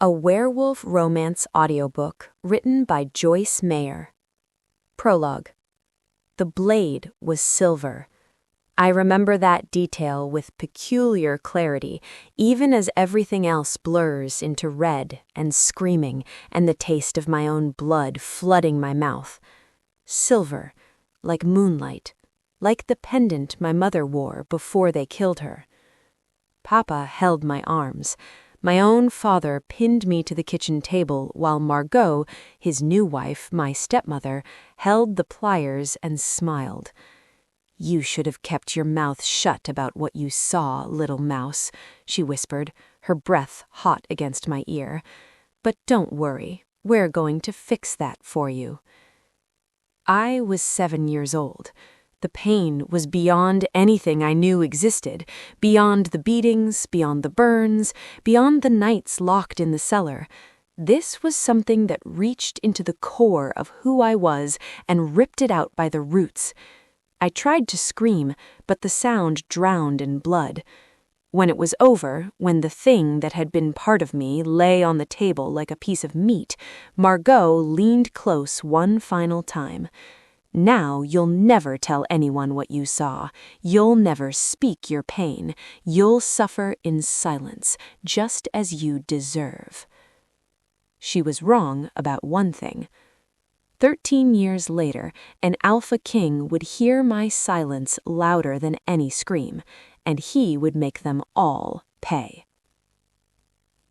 A werewolf romance audiobook written by Joyce Meyer. Prologue. The blade was silver. I remember that detail with peculiar clarity, even as everything else blurs into red and screaming and the taste of my own blood flooding my mouth. Silver, like moonlight, like the pendant my mother wore before they killed her. Papa held my arms. My own father pinned me to the kitchen table while Margot, his new wife, my stepmother, held the pliers and smiled. "You should have kept your mouth shut about what you saw, little mouse," she whispered, her breath hot against my ear. "But don't worry, we're going to fix that for you." I was 7 years old. The pain was beyond anything I knew existed, beyond the beatings, beyond the burns, beyond the nights locked in the cellar. This was something that reached into the core of who I was and ripped it out by the roots. I tried to scream, but the sound drowned in blood. When it was over, when the thing that had been part of me lay on the table like a piece of meat, Margot leaned close one final time. "Now you'll never tell anyone what you saw. You'll never speak your pain. You'll suffer in silence, just as you deserve." She was wrong about one thing. 13 years later, an alpha king would hear my silence louder than any scream, and he would make them all pay.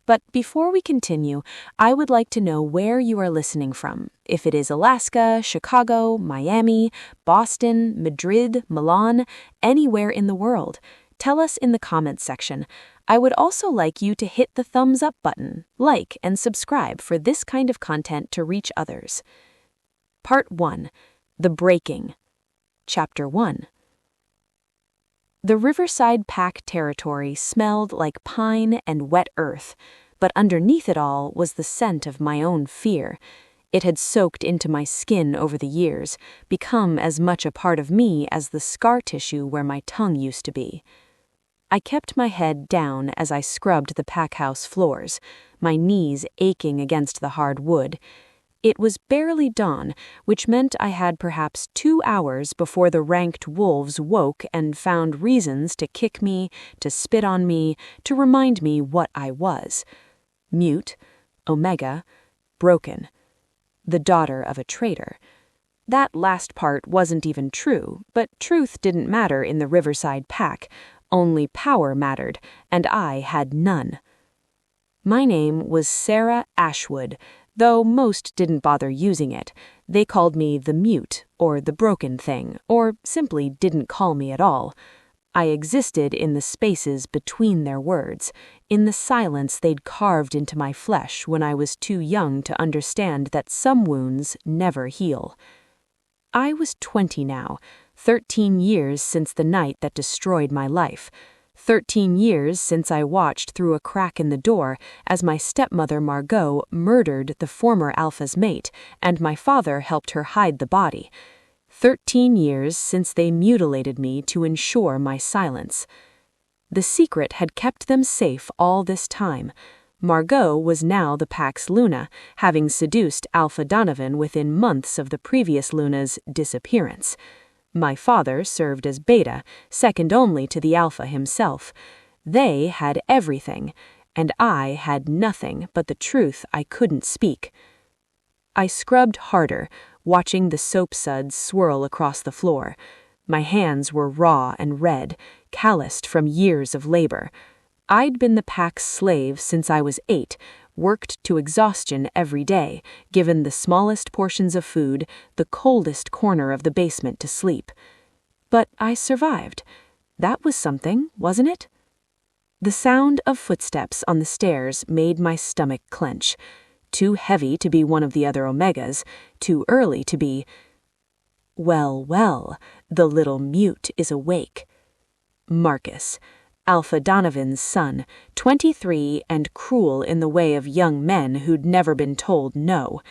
But before we continue, I would like to know where you are listening from. If it is Alaska, Chicago, Miami, Boston, Madrid, Milan, anywhere in the world, tell us in the comments section. I would also like you to hit the thumbs up button, like, and subscribe for this kind of content to reach others. Part 1. The Breaking. Chapter 1. The Riverside Pack territory smelled like pine and wet earth, but underneath it all was the scent of my own fear. It had soaked into my skin over the years, become as much a part of me as the scar tissue where my tongue used to be. I kept my head down as I scrubbed the packhouse floors, my knees aching against the hard wood. It was barely dawn, which meant I had perhaps 2 hours before the ranked wolves woke and found reasons to kick me, to spit on me, to remind me what I was. Mute, Omega, broken. The daughter of a traitor. That last part wasn't even true, but truth didn't matter in the Riverside Pack. Only power mattered, and I had none. My name was Sarah Ashwood, though most didn't bother using it. They called me the Mute, or the Broken Thing, or simply didn't call me at all. I existed in the spaces between their words, in the silence they'd carved into my flesh when I was too young to understand that some wounds never heal. I was 20 now, 13 years since the night that destroyed my life. 13 years since I watched through a crack in the door as my stepmother Margot murdered the former alpha's mate, and my father helped her hide the body. 13 years since they mutilated me to ensure my silence. The secret had kept them safe all this time. Margot was now the Pack's Luna, having seduced Alpha Donovan within months of the previous Luna's disappearance. My father served as Beta, second only to the Alpha himself. They had everything, and I had nothing but the truth I couldn't speak. I scrubbed harder, watching the soap suds swirl across the floor. My hands were raw and red, calloused from years of labor. I'd been the Pack's slave since I was 8, worked to exhaustion every day, given the smallest portions of food, the coldest corner of the basement to sleep. But I survived. That was something, wasn't it? The sound of footsteps on the stairs made my stomach clench. Too heavy to be one of the other Omegas, too early to be... Well, the little Mute is awake. Marcus, Alpha Donovan's son, 23 and cruel in the way of young men who'd never been told no.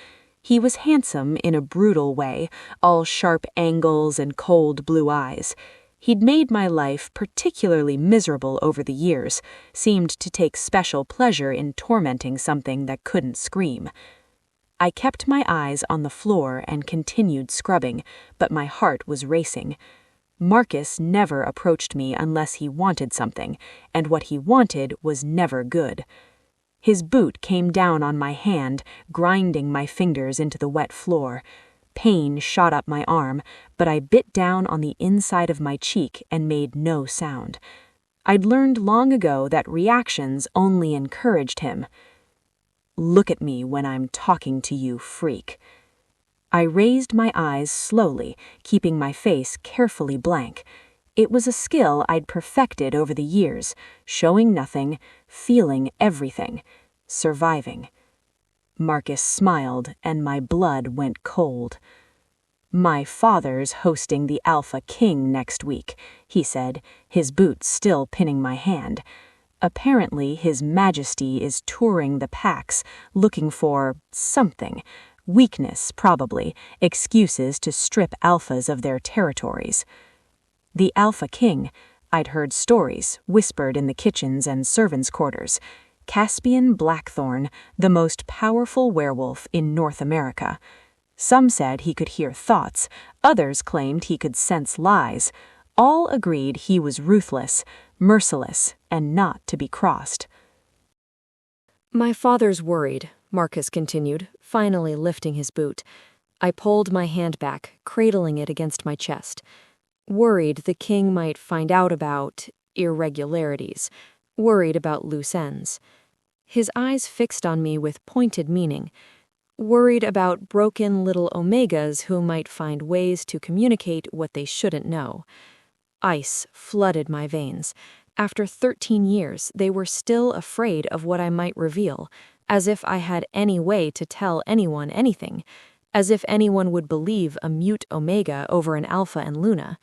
He was handsome in a brutal way, all sharp angles and cold blue eyes. He'd made my life particularly miserable over the years, seemed to take special pleasure in tormenting something that couldn't scream. I kept my eyes on the floor and continued scrubbing, but my heart was racing. Marcus never approached me unless he wanted something, and what he wanted was never good. His boot came down on my hand, grinding my fingers into the wet floor. Pain shot up my arm, but I bit down on the inside of my cheek and made no sound. I'd learned long ago that reactions only encouraged him. "Look at me when I'm talking to you, freak." I raised my eyes slowly, keeping my face carefully blank. It was a skill I'd perfected over the years, showing nothing, feeling everything, surviving. Marcus smiled, and my blood went cold. "My father's hosting the Alpha King next week," he said, his boots still pinning my hand. "Apparently His Majesty is touring the packs, looking for something. Weakness, probably, excuses to strip alphas of their territories." The Alpha King, I'd heard stories, whispered in the kitchens and servants' quarters. Caspian Blackthorn, the most powerful werewolf in North America. Some said he could hear thoughts, others claimed he could sense lies. All agreed he was ruthless, merciless, and not to be crossed. "My father's worried," Marcus continued, finally lifting his boot. I pulled my hand back, cradling it against my chest. Worried the king might find out about irregularities. Worried about loose ends. His eyes fixed on me with pointed meaning. Worried about broken little omegas who might find ways to communicate what they shouldn't know. Ice flooded my veins. After 13 years, they were still afraid of what I might reveal, as if I had any way to tell anyone anything, as if anyone would believe a mute omega over an alpha and Luna.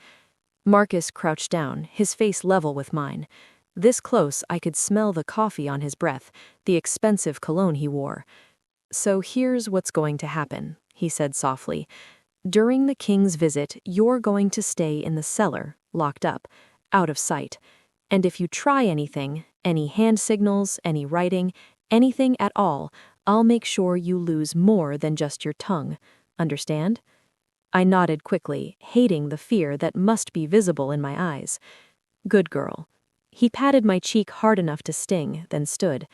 Marcus crouched down, his face level with mine. This close, I could smell the coffee on his breath, the expensive cologne he wore. "So here's what's going to happen," he said softly. "During the king's visit, you're going to stay in the cellar, locked up, out of sight. And if you try anything, any hand signals, any writing, anything at all, I'll make sure you lose more than just your tongue. Understand?" I nodded quickly, hating the fear that must be visible in my eyes. "Good girl." He patted my cheek hard enough to sting, then stood.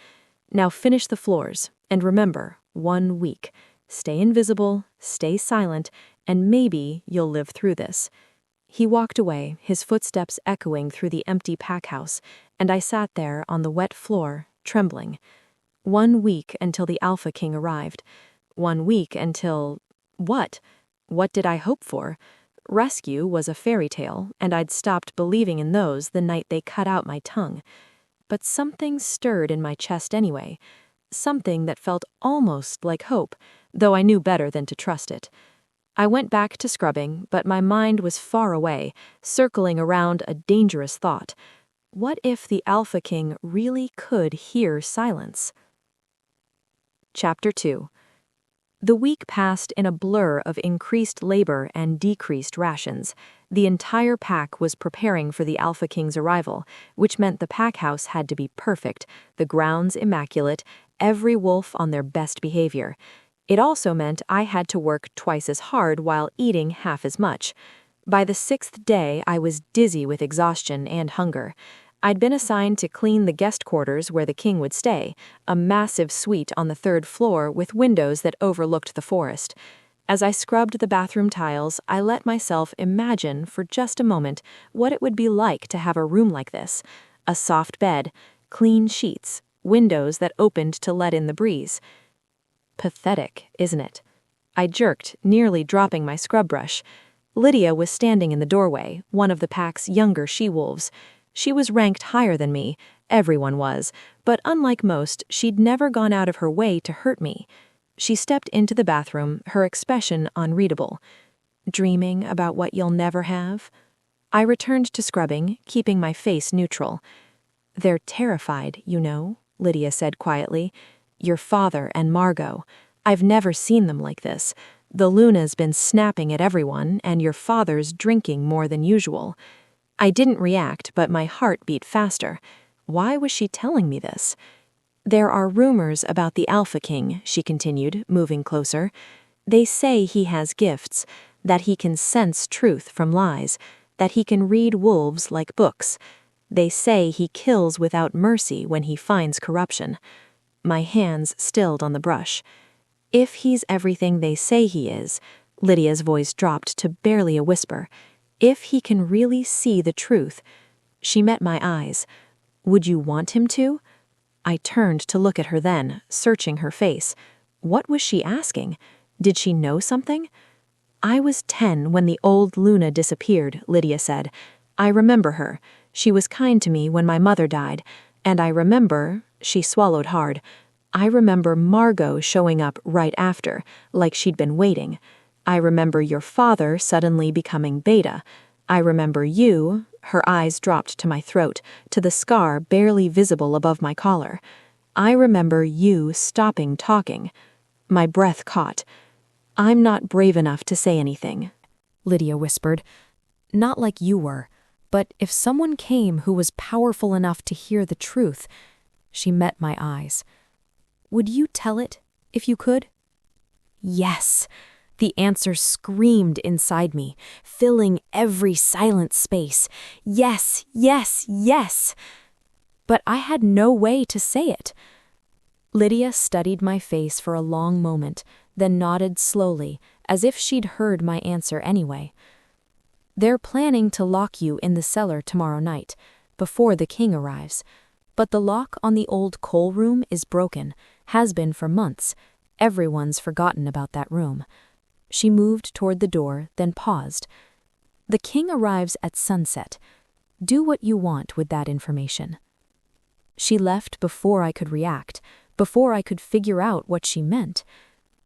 "Now finish the floors, and remember, 1 week. Stay invisible, stay silent, and maybe you'll live through this." He walked away, his footsteps echoing through the empty pack house, and I sat there on the wet floor, trembling. 1 week until the Alpha King arrived. 1 week until... what? What did I hope for? Rescue was a fairy tale, and I'd stopped believing in those the night they cut out my tongue. But something stirred in my chest anyway. Something that felt almost like hope, though I knew better than to trust it. I went back to scrubbing, but my mind was far away, circling around a dangerous thought. What if the Alpha King really could hear silence? Chapter 2. The week passed in a blur of increased labor and decreased rations. The entire pack was preparing for the Alpha King's arrival, which meant the pack house had to be perfect, the grounds immaculate, every wolf on their best behavior. It also meant I had to work twice as hard while eating half as much. By the 6th day, I was dizzy with exhaustion and hunger. I'd been assigned to clean the guest quarters where the king would stay, a massive suite on the 3rd floor with windows that overlooked the forest. As I scrubbed the bathroom tiles, I let myself imagine for just a moment what it would be like to have a room like this. A soft bed, clean sheets, windows that opened to let in the breeze. Pathetic, isn't it? I jerked, nearly dropping my scrub brush. Lydia was standing in the doorway, one of the pack's younger she-wolves. She was ranked higher than me, everyone was, but unlike most, she'd never gone out of her way to hurt me. She stepped into the bathroom, her expression unreadable. "Dreaming about what you'll never have?" I returned to scrubbing, keeping my face neutral. "They're terrified, you know," Lydia said quietly. "Your father and Margot. I've never seen them like this. The Luna's been snapping at everyone, and your father's drinking more than usual." I didn't react, but my heart beat faster. Why was she telling me this? There are rumors about the Alpha King, she continued, moving closer. They say he has gifts, that he can sense truth from lies, that he can read wolves like books. They say he kills without mercy when he finds corruption. My hands stilled on the brush. If he's everything they say he is, Lydia's voice dropped to barely a whisper. If he can really see the truth. She met my eyes. Would you want him to? I turned to look at her then, searching her face. What was she asking? Did she know something? I was 10 when the old Luna disappeared, Lydia said. I remember her. She was kind to me when my mother died. And I remember, she swallowed hard, I remember Margot showing up right after, like she'd been waiting. I remember your father suddenly becoming Beta. I remember you, her eyes dropped to my throat, to the scar barely visible above my collar. I remember you stopping talking. My breath caught. I'm not brave enough to say anything, Lydia whispered. Not like you were, but if someone came who was powerful enough to hear the truth. She met my eyes. Would you tell it, if you could? Yes. The answer screamed inside me, filling every silent space. Yes, yes, yes. But I had no way to say it. Lydia studied my face for a long moment, then nodded slowly, as if she'd heard my answer anyway. They're planning to lock you in the cellar tomorrow night, before the king arrives. But the lock on the old coal room is broken, has been for months. Everyone's forgotten about that room. She moved toward the door, then paused. The king arrives at sunset. Do what you want with that information. She left before I could react, before I could figure out what she meant.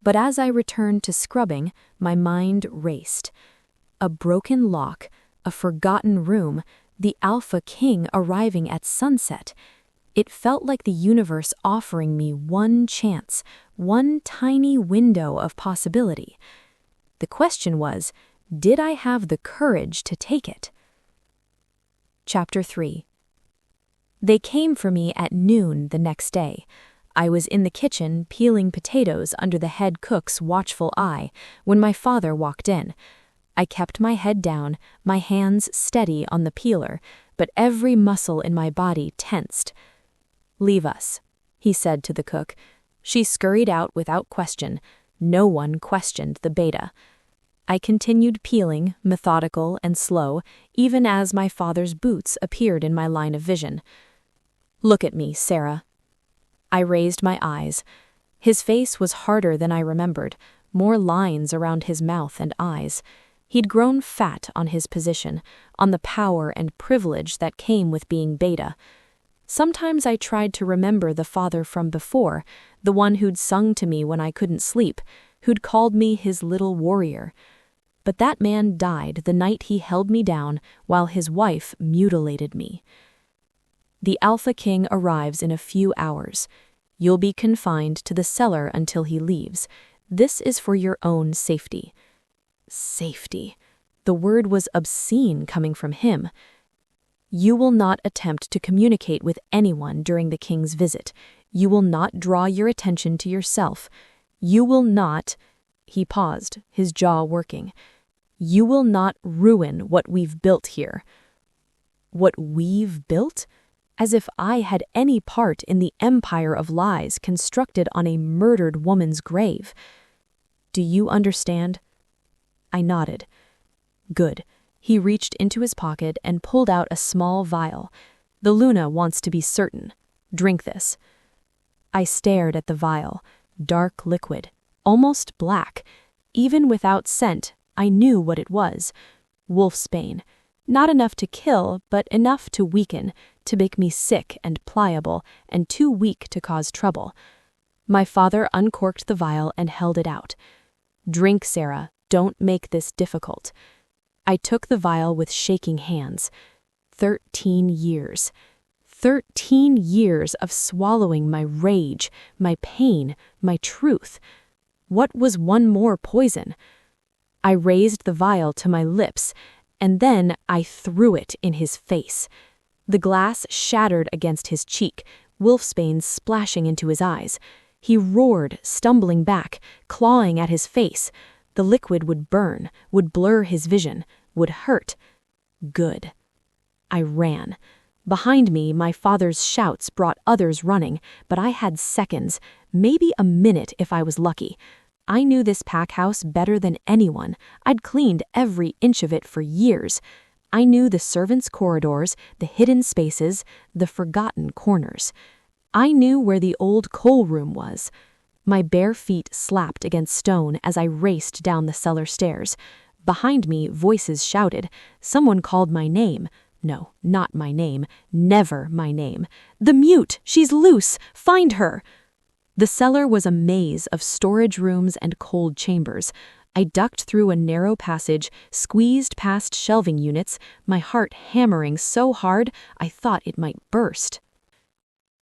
But as I returned to scrubbing, my mind raced. A broken lock, a forgotten room, the Alpha King arriving at sunset. It felt like the universe offering me one chance, one tiny window of possibility. The question was, did I have the courage to take it? Chapter 3. They came for me at noon the next day. I was in the kitchen peeling potatoes under the head cook's watchful eye when my father walked in. I kept my head down, my hands steady on the peeler, but every muscle in my body tensed. Leave us, he said to the cook. She scurried out without question. No one questioned the Beta. I continued peeling, methodical and slow, even as my father's boots appeared in my line of vision. Look at me, Sarah. I raised my eyes. His face was harder than I remembered, more lines around his mouth and eyes. He'd grown fat on his position, on the power and privilege that came with being Beta. Sometimes I tried to remember the father from before, the one who'd sung to me when I couldn't sleep, who'd called me his little warrior. But that man died the night he held me down while his wife mutilated me. The Alpha King arrives in a few hours. You'll be confined to the cellar until he leaves. This is for your own safety. Safety. The word was obscene coming from him. You will not attempt to communicate with anyone during the king's visit. You will not draw your attention to yourself. You will not... He paused, his jaw working. You will not ruin what we've built here. What we've built? As if I had any part in the empire of lies constructed on a murdered woman's grave. Do you understand? I nodded. Good. He reached into his pocket and pulled out a small vial. The Luna wants to be certain. Drink this. I stared at the vial. Dark liquid. Almost black. Even without scent, I knew what it was. Wolfsbane. Not enough to kill, but enough to weaken, to make me sick and pliable, and too weak to cause trouble. My father uncorked the vial and held it out. Drink, Sarah. Don't make this difficult. I took the vial with shaking hands. 13 years. 13 years of swallowing my rage, my pain, my truth. What was one more poison? I raised the vial to my lips, and then I threw it in his face. The glass shattered against his cheek, wolfsbane splashing into his eyes. He roared, stumbling back, clawing at his face. The liquid would burn, would blur his vision, would hurt. Good. I ran. Behind me, my father's shouts brought others running, but I had seconds, maybe a minute if I was lucky. I knew this pack house better than anyone. I'd cleaned every inch of it for years. I knew the servants' corridors, the hidden spaces, the forgotten corners. I knew where the old coal room was. My bare feet slapped against stone as I raced down the cellar stairs. Behind me, voices shouted. Someone called my name. No, not my name. Never my name. The mute! She's loose! Find her! The cellar was a maze of storage rooms and cold chambers. I ducked through a narrow passage, squeezed past shelving units, my heart hammering so hard I thought it might burst.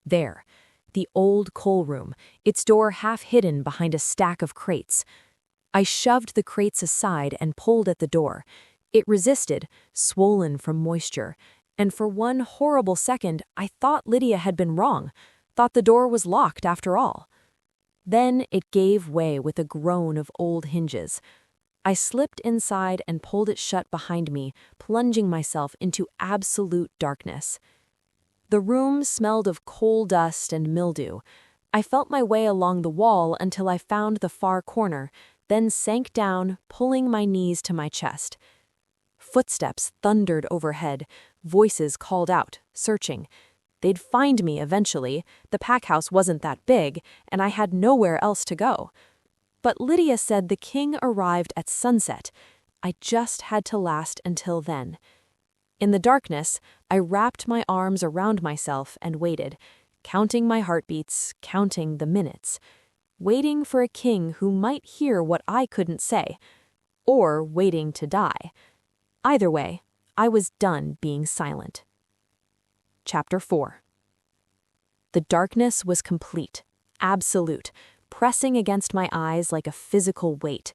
There, the old coal room, its door half hidden behind a stack of crates. I shoved the crates aside and pulled at the door. It resisted, swollen from moisture, and for one horrible second I thought Lydia had been wrong, thought the door was locked after all. Then it gave way with a groan of old hinges. I slipped inside and pulled it shut behind me, plunging myself into absolute darkness. The room smelled of coal dust and mildew. I felt my way along the wall until I found the far corner, then sank down, pulling my knees to my chest. Footsteps thundered overhead, voices called out, searching. They'd find me eventually. The pack house wasn't that big, and I had nowhere else to go. But Lydia said the king arrived at sunset. I just had to last until then. In the darkness, I wrapped my arms around myself and waited, counting my heartbeats, counting the minutes, waiting for a king who might hear what I couldn't say, or waiting to die. Either way, I was done being silent. Chapter 4. The darkness was complete, absolute, pressing against my eyes like a physical weight.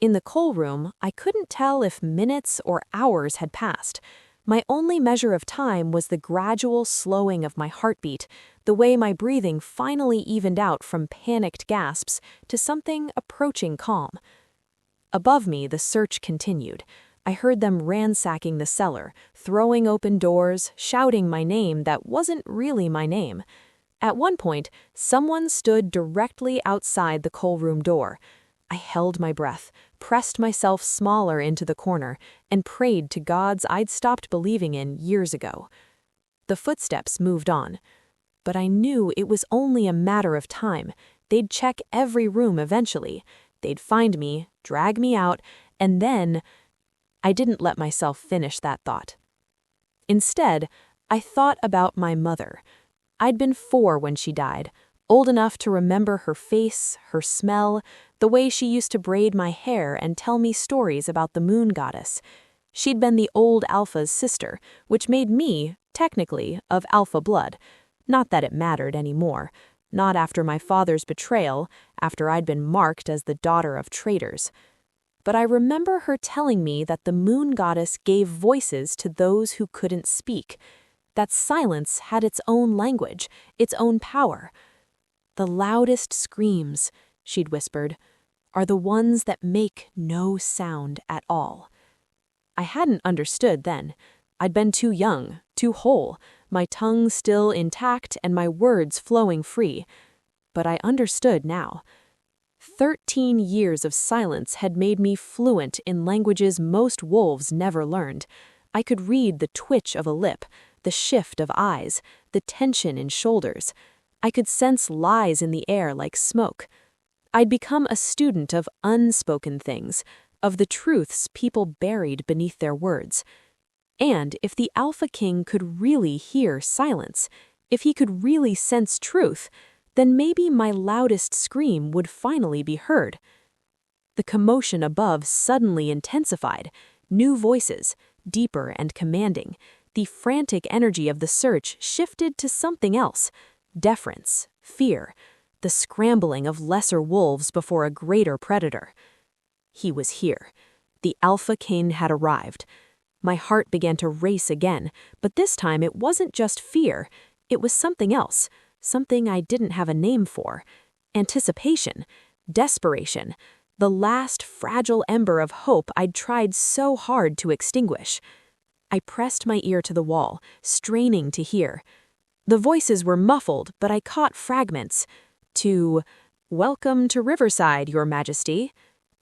In the coal room, I couldn't tell if minutes or hours had passed. My only measure of time was the gradual slowing of my heartbeat, the way my breathing finally evened out from panicked gasps to something approaching calm. Above me, the search continued. I heard them ransacking the cellar, throwing open doors, shouting my name that wasn't really my name. At one point, someone stood directly outside the coal room door. I held my breath, pressed myself smaller into the corner, and prayed to gods I'd stopped believing in years ago. The footsteps moved on. But I knew it was only a matter of time. They'd check every room eventually. They'd find me, drag me out, and then... I didn't let myself finish that thought. Instead, I thought about my mother. I'd been 4 when she died, old enough to remember her face, her smell, the way she used to braid my hair and tell me stories about the moon goddess. She'd been the old Alpha's sister, which made me, technically, of Alpha blood. Not that it mattered anymore. Not after my father's betrayal, after I'd been marked as the daughter of traitors. But I remember her telling me that the moon goddess gave voices to those who couldn't speak, that silence had its own language, its own power. The loudest screams, she'd whispered, are the ones that make no sound at all. I hadn't understood then. I'd been too young, too whole, my tongue still intact and my words flowing free. But I understood now. 13 years of silence had made me fluent in languages most wolves never learned. I could read the twitch of a lip, the shift of eyes, the tension in shoulders. I could sense lies in the air like smoke. I'd become a student of unspoken things, of the truths people buried beneath their words. And if the Alpha King could really hear silence, if he could really sense truth, then maybe my loudest scream would finally be heard. The commotion above suddenly intensified. New voices, deeper and commanding. The frantic energy of the search shifted to something else. Deference, fear, the scrambling of lesser wolves before a greater predator. He was here. The Alpha King had arrived. My heart began to race again, but this time it wasn't just fear. It was something else, something I didn't have a name for. Anticipation, desperation, the last fragile ember of hope I'd tried so hard to extinguish. I pressed my ear to the wall, straining to hear. The voices were muffled, but I caught fragments. To, "Welcome to Riverside, Your Majesty."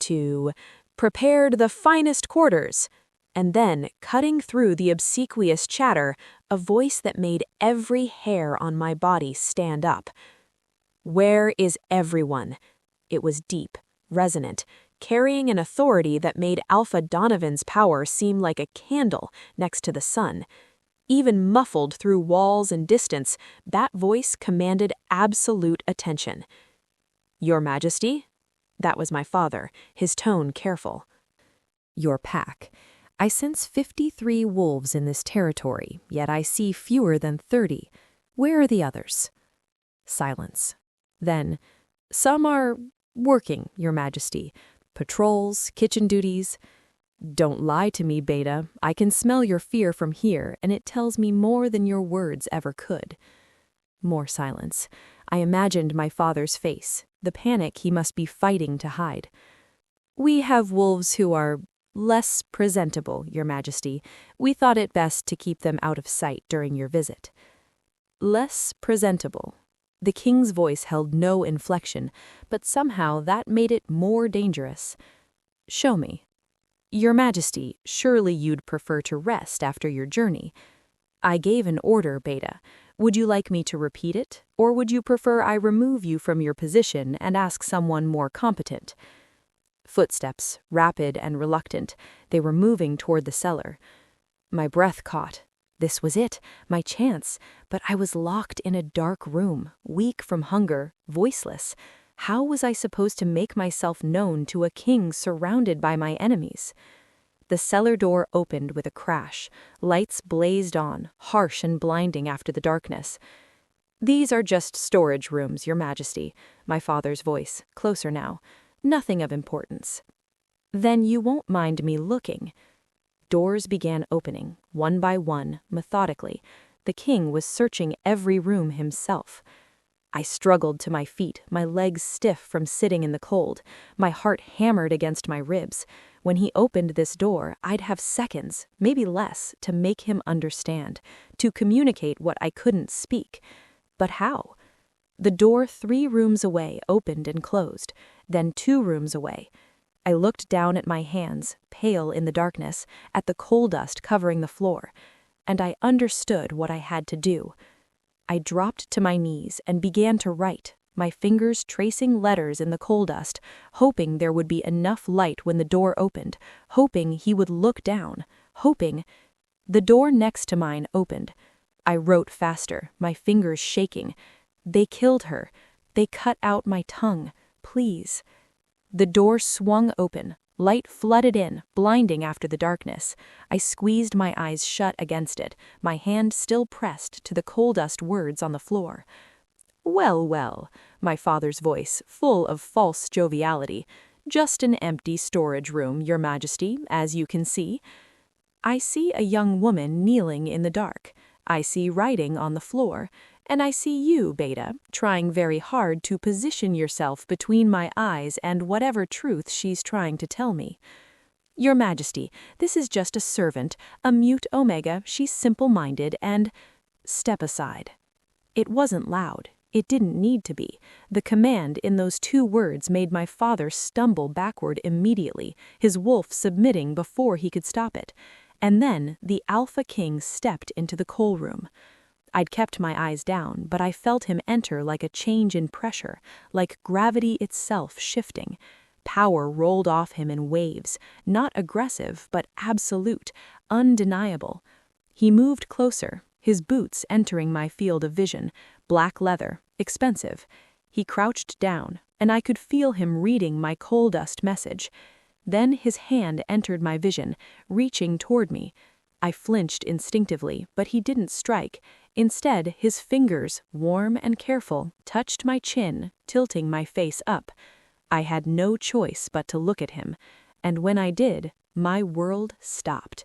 To, "Prepared the finest quarters." And then, cutting through the obsequious chatter, a voice that made every hair on my body stand up. "Where is everyone?" It was deep, resonant, carrying an authority that made Alpha Donovan's power seem like a candle next to the sun. Even muffled through walls and distance, that voice commanded absolute attention. "Your Majesty?" That was my father, his tone careful. "Your pack. I sense 53 wolves in this territory, yet I see fewer than 30. Where are the others?" Silence. Then, "Some are working, Your Majesty. Patrols, kitchen duties." "Don't lie to me, Beta. I can smell your fear from here, and it tells me more than your words ever could." More silence. I imagined my father's face, the panic he must be fighting to hide. "We have wolves who are less presentable, Your Majesty. We thought it best to keep them out of sight during your visit." Less presentable. The king's voice held no inflection, but somehow that made it more dangerous. "Show me." "Your Majesty, surely you'd prefer to rest after your journey." "I gave an order, Beta. Would you like me to repeat it, or would you prefer I remove you from your position and ask someone more competent?" Footsteps, rapid and reluctant. They were moving toward the cellar. My breath caught. This was it, my chance, but I was locked in a dark room, weak from hunger, voiceless. How was I supposed to make myself known to a king surrounded by my enemies? The cellar door opened with a crash. Lights blazed on, harsh and blinding after the darkness. "These are just storage rooms, Your Majesty," my father's voice, closer now. "Nothing of importance." "Then you won't mind me looking." Doors began opening, one by one, methodically. The king was searching every room himself. I struggled to my feet, my legs stiff from sitting in the cold. My heart hammered against my ribs. When he opened this door, I'd have seconds, maybe less, to make him understand, to communicate what I couldn't speak. But how? The door 3 rooms away opened and closed, then 2 rooms away. I looked down at my hands, pale in the darkness, at the coal dust covering the floor, and I understood what I had to do. I dropped to my knees and began to write, my fingers tracing letters in the coal dust, hoping there would be enough light when the door opened, hoping he would look down, hoping. The door next to mine opened. I wrote faster, my fingers shaking. "They killed her. They cut out my tongue. Please." The door swung open. Light flooded in, blinding after the darkness. I squeezed my eyes shut against it, my hand still pressed to the coal dust words on the floor. "Well, well," my father's voice, full of false joviality. "Just an empty storage room, Your Majesty, as you can see." I see a young woman kneeling in the dark. I see writing on the floor. And I see you, Beta, trying very hard to position yourself between my eyes and whatever truth she's trying to tell me. "Your Majesty, this is just a servant, a mute Omega, she's simple-minded and—" "Step aside." It wasn't loud. It didn't need to be. The command in those 2 words made my father stumble backward immediately, his wolf submitting before he could stop it. And then the Alpha King stepped into the coal room. I'd kept my eyes down, but I felt him enter like a change in pressure, like gravity itself shifting. Power rolled off him in waves, not aggressive, but absolute, undeniable. He moved closer, his boots entering my field of vision, black leather, expensive. He crouched down, and I could feel him reading my coal dust message. Then his hand entered my vision, reaching toward me. I flinched instinctively, but he didn't strike. Instead, his fingers, warm and careful, touched my chin, tilting my face up. I had no choice but to look at him, and when I did, my world stopped.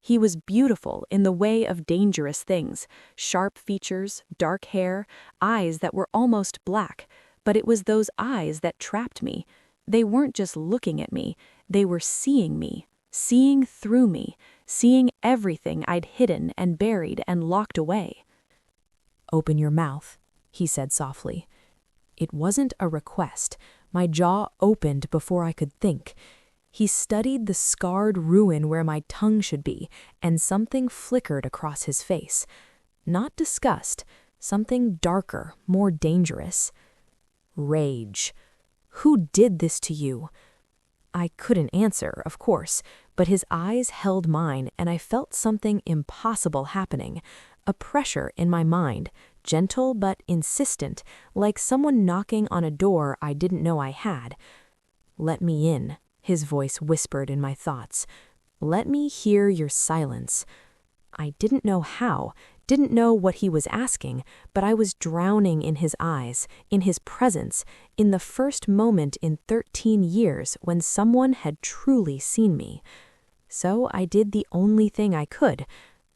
He was beautiful in the way of dangerous things, sharp features, dark hair, eyes that were almost black, but it was those eyes that trapped me. They weren't just looking at me, they were seeing me, seeing through me, seeing everything I'd hidden and buried and locked away. "Open your mouth," he said softly. It wasn't a request. My jaw opened before I could think. He studied the scarred ruin where my tongue should be, and something flickered across his face. Not disgust, something darker, more dangerous. Rage. "Who did this to you?" I couldn't answer, of course, but his eyes held mine, and I felt something impossible happening. A pressure in my mind, gentle but insistent, like someone knocking on a door I didn't know I had. "Let me in," his voice whispered in my thoughts. "Let me hear your silence." I didn't know how, didn't know what he was asking, but I was drowning in his eyes, in his presence, in the first moment in 13 years when someone had truly seen me. So I did the only thing I could.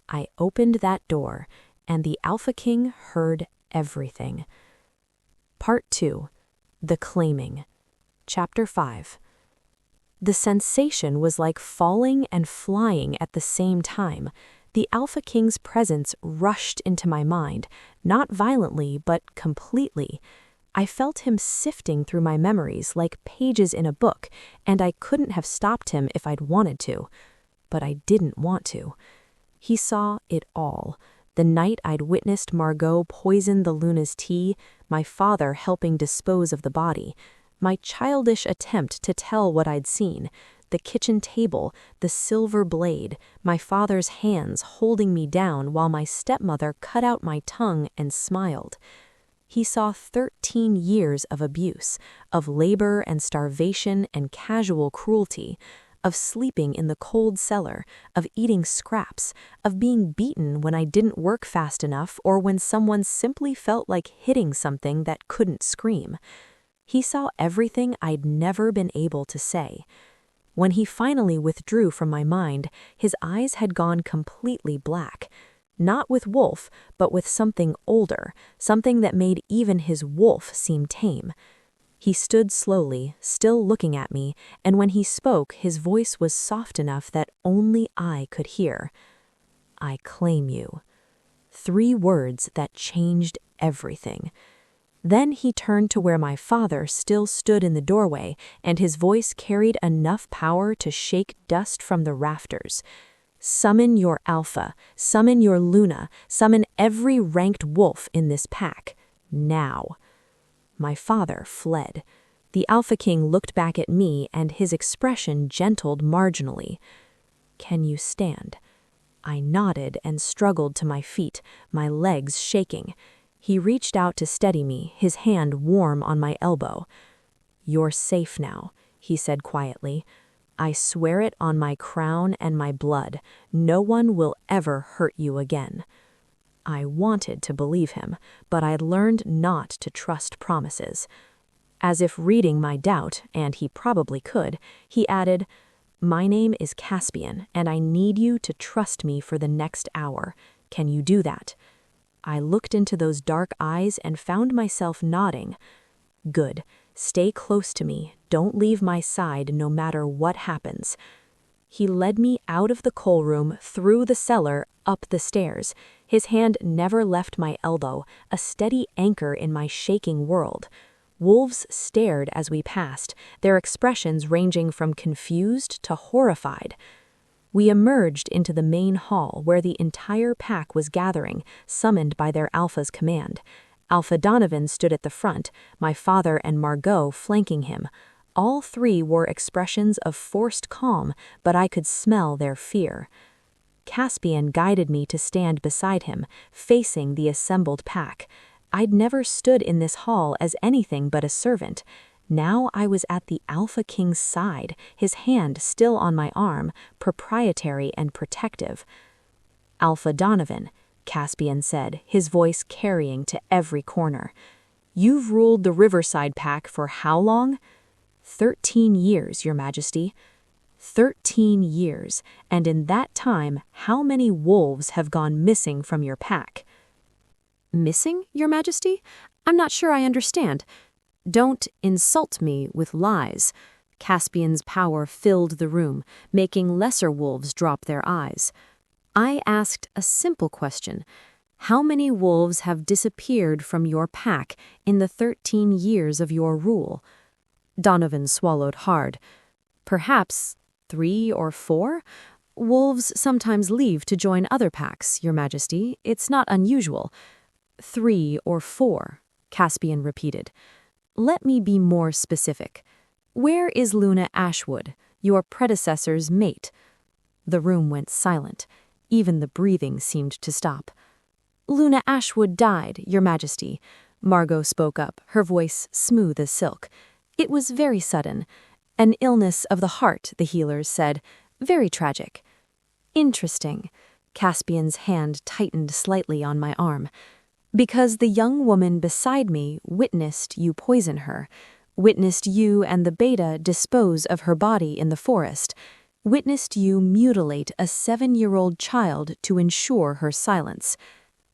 I opened that door, and the Alpha King heard everything. Part 2. The Claiming. Chapter 5. The sensation was like falling and flying at the same time. The Alpha King's presence rushed into my mind, not violently, but completely. I felt him sifting through my memories like pages in a book, and I couldn't have stopped him if I'd wanted to. But I didn't want to. He saw it all. The night I'd witnessed Margot poison the Luna's tea, my father helping dispose of the body, my childish attempt to tell what I'd seen, the kitchen table, the silver blade, my father's hands holding me down while my stepmother cut out my tongue and smiled. He saw 13 years of abuse, of labor and starvation and casual cruelty, of sleeping in the cold cellar, of eating scraps, of being beaten when I didn't work fast enough or when someone simply felt like hitting something that couldn't scream. He saw everything I'd never been able to say. When he finally withdrew from my mind, his eyes had gone completely black. Not with wolf, but with something older, something that made even his wolf seem tame. He stood slowly, still looking at me, and when he spoke, his voice was soft enough that only I could hear. "I claim you." 3 words that changed everything. Then he turned to where my father still stood in the doorway, and his voice carried enough power to shake dust from the rafters. "Summon your Alpha, summon your Luna, summon every ranked wolf in this pack. Now." My father fled. The Alpha King looked back at me, and his expression gentled marginally. "Can you stand?" I nodded and struggled to my feet, my legs shaking. He reached out to steady me, his hand warm on my elbow. "You're safe now," he said quietly. "I swear it on my crown and my blood. No one will ever hurt you again." I wanted to believe him, but I'd learned not to trust promises. As if reading my doubt, and he probably could, he added, "My name is Caspian, and I need you to trust me for the next hour. Can you do that?" I looked into those dark eyes and found myself nodding. "Good. Stay close to me. Don't leave my side no matter what happens." He led me out of the coal room, through the cellar, up the stairs. His hand never left my elbow, a steady anchor in my shaking world. Wolves stared as we passed, their expressions ranging from confused to horrified. We emerged into the main hall where the entire pack was gathering, summoned by their Alpha's command. Alpha Donovan stood at the front, my father and Margot flanking him. All 3 wore expressions of forced calm, but I could smell their fear. Caspian guided me to stand beside him, facing the assembled pack. I'd never stood in this hall as anything but a servant. Now I was at the Alpha King's side, his hand still on my arm, proprietary and protective. "Alpha Donovan," Caspian said, his voice carrying to every corner. "You've ruled the Riverside Pack for how long?" 13 years, Your Majesty." 13 years, and in that time, how many wolves have gone missing from your pack?" "Missing, Your Majesty? I'm not sure I understand." "Don't insult me with lies." Caspian's power filled the room, making lesser wolves drop their eyes. "I asked a simple question. How many wolves have disappeared from your pack in the 13 years of your rule?" Donovan swallowed hard. "Perhaps 3 or 4? Wolves sometimes leave to join other packs, Your Majesty. It's not unusual." 3 or 4, Caspian repeated. "Let me be more specific. Where is Luna Ashwood, your predecessor's mate?" The room went silent. Even the breathing seemed to stop. "Luna Ashwood died, Your Majesty." Margot spoke up, her voice smooth as silk. "It was very sudden. An illness of the heart, the healers said. Very tragic." "Interesting." Caspian's hand tightened slightly on my arm. "Because the young woman beside me witnessed you poison her, witnessed you and the beta dispose of her body in the forest, witnessed you mutilate a 7-year-old child to ensure her silence."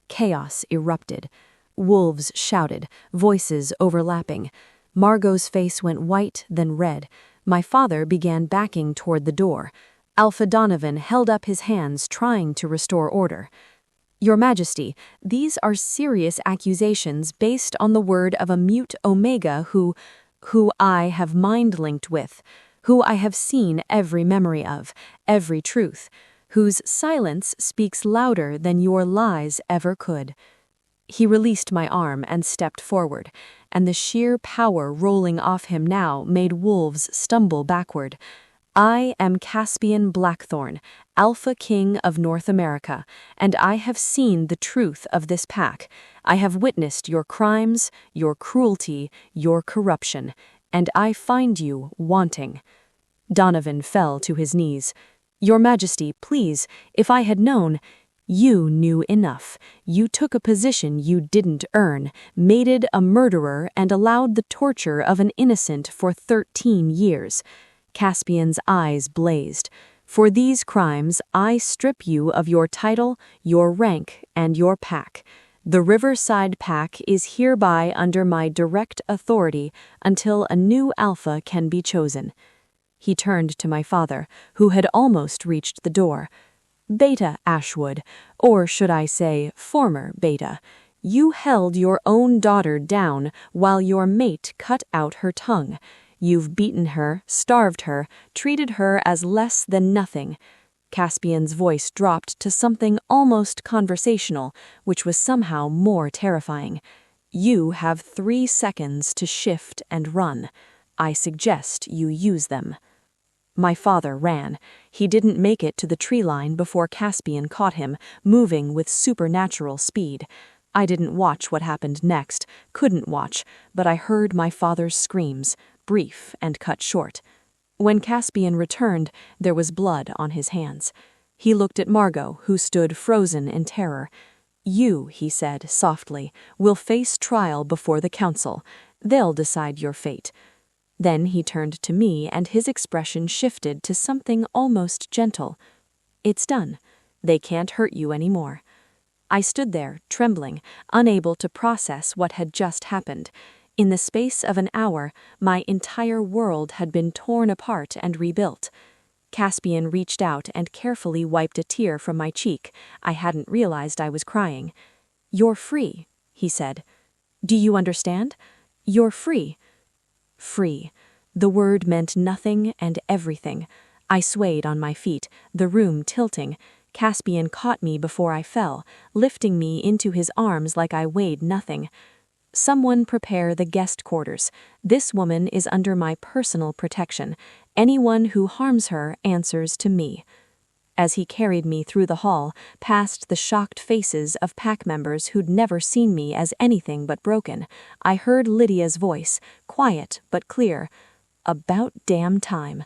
Chaos erupted. Wolves shouted, voices overlapping. Margot's face went white, then red. My father began backing toward the door. Alpha Donovan held up his hands, trying to restore order. "Your Majesty, these are serious accusations based on the word of a mute Omega who I have mind-linked with, who I have seen every memory of, every truth, whose silence speaks louder than your lies ever could." He released my arm and stepped forward, and the sheer power rolling off him now made wolves stumble backward. "I am Caspian Blackthorn, Alpha King of North America, and I have seen the truth of this pack. I have witnessed your crimes, your cruelty, your corruption, and I find you wanting." Donovan fell to his knees. "Your Majesty, please, if I had known—" "You knew enough. You took a position you didn't earn, mated a murderer, and allowed the torture of an innocent for 13 years. Caspian's eyes blazed. "For these crimes, I strip you of your title, your rank, and your pack. The Riverside Pack is hereby under my direct authority until a new alpha can be chosen." He turned to my father, who had almost reached the door. "Beta Ashwood, or should I say former Beta, you held your own daughter down while your mate cut out her tongue. You've beaten her, starved her, treated her as less than nothing." Caspian's voice dropped to something almost conversational, which was somehow more terrifying. "You have 3 seconds to shift and run. I suggest you use them." My father ran. He didn't make it to the tree line before Caspian caught him, moving with supernatural speed. I didn't watch what happened next, couldn't watch, but I heard my father's screams, brief and cut short. When Caspian returned, there was blood on his hands. He looked at Margot, who stood frozen in terror. "You," he said softly, "will face trial before the council. They'll decide your fate." Then he turned to me, and his expression shifted to something almost gentle. "It's done. They can't hurt you anymore." I stood there, trembling, unable to process what had just happened. In the space of an hour, my entire world had been torn apart and rebuilt. Caspian reached out and carefully wiped a tear from my cheek. I hadn't realized I was crying. "You're free," he said. "Do you understand? You're free." Free. The word meant nothing and everything. I swayed on my feet, the room tilting. Caspian caught me before I fell, lifting me into his arms like I weighed nothing. "Someone prepare the guest quarters. This woman is under my personal protection. Anyone who harms her answers to me." As he carried me through the hall, past the shocked faces of pack members who'd never seen me as anything but broken, I heard Lydia's voice, quiet but clear. "About damn time."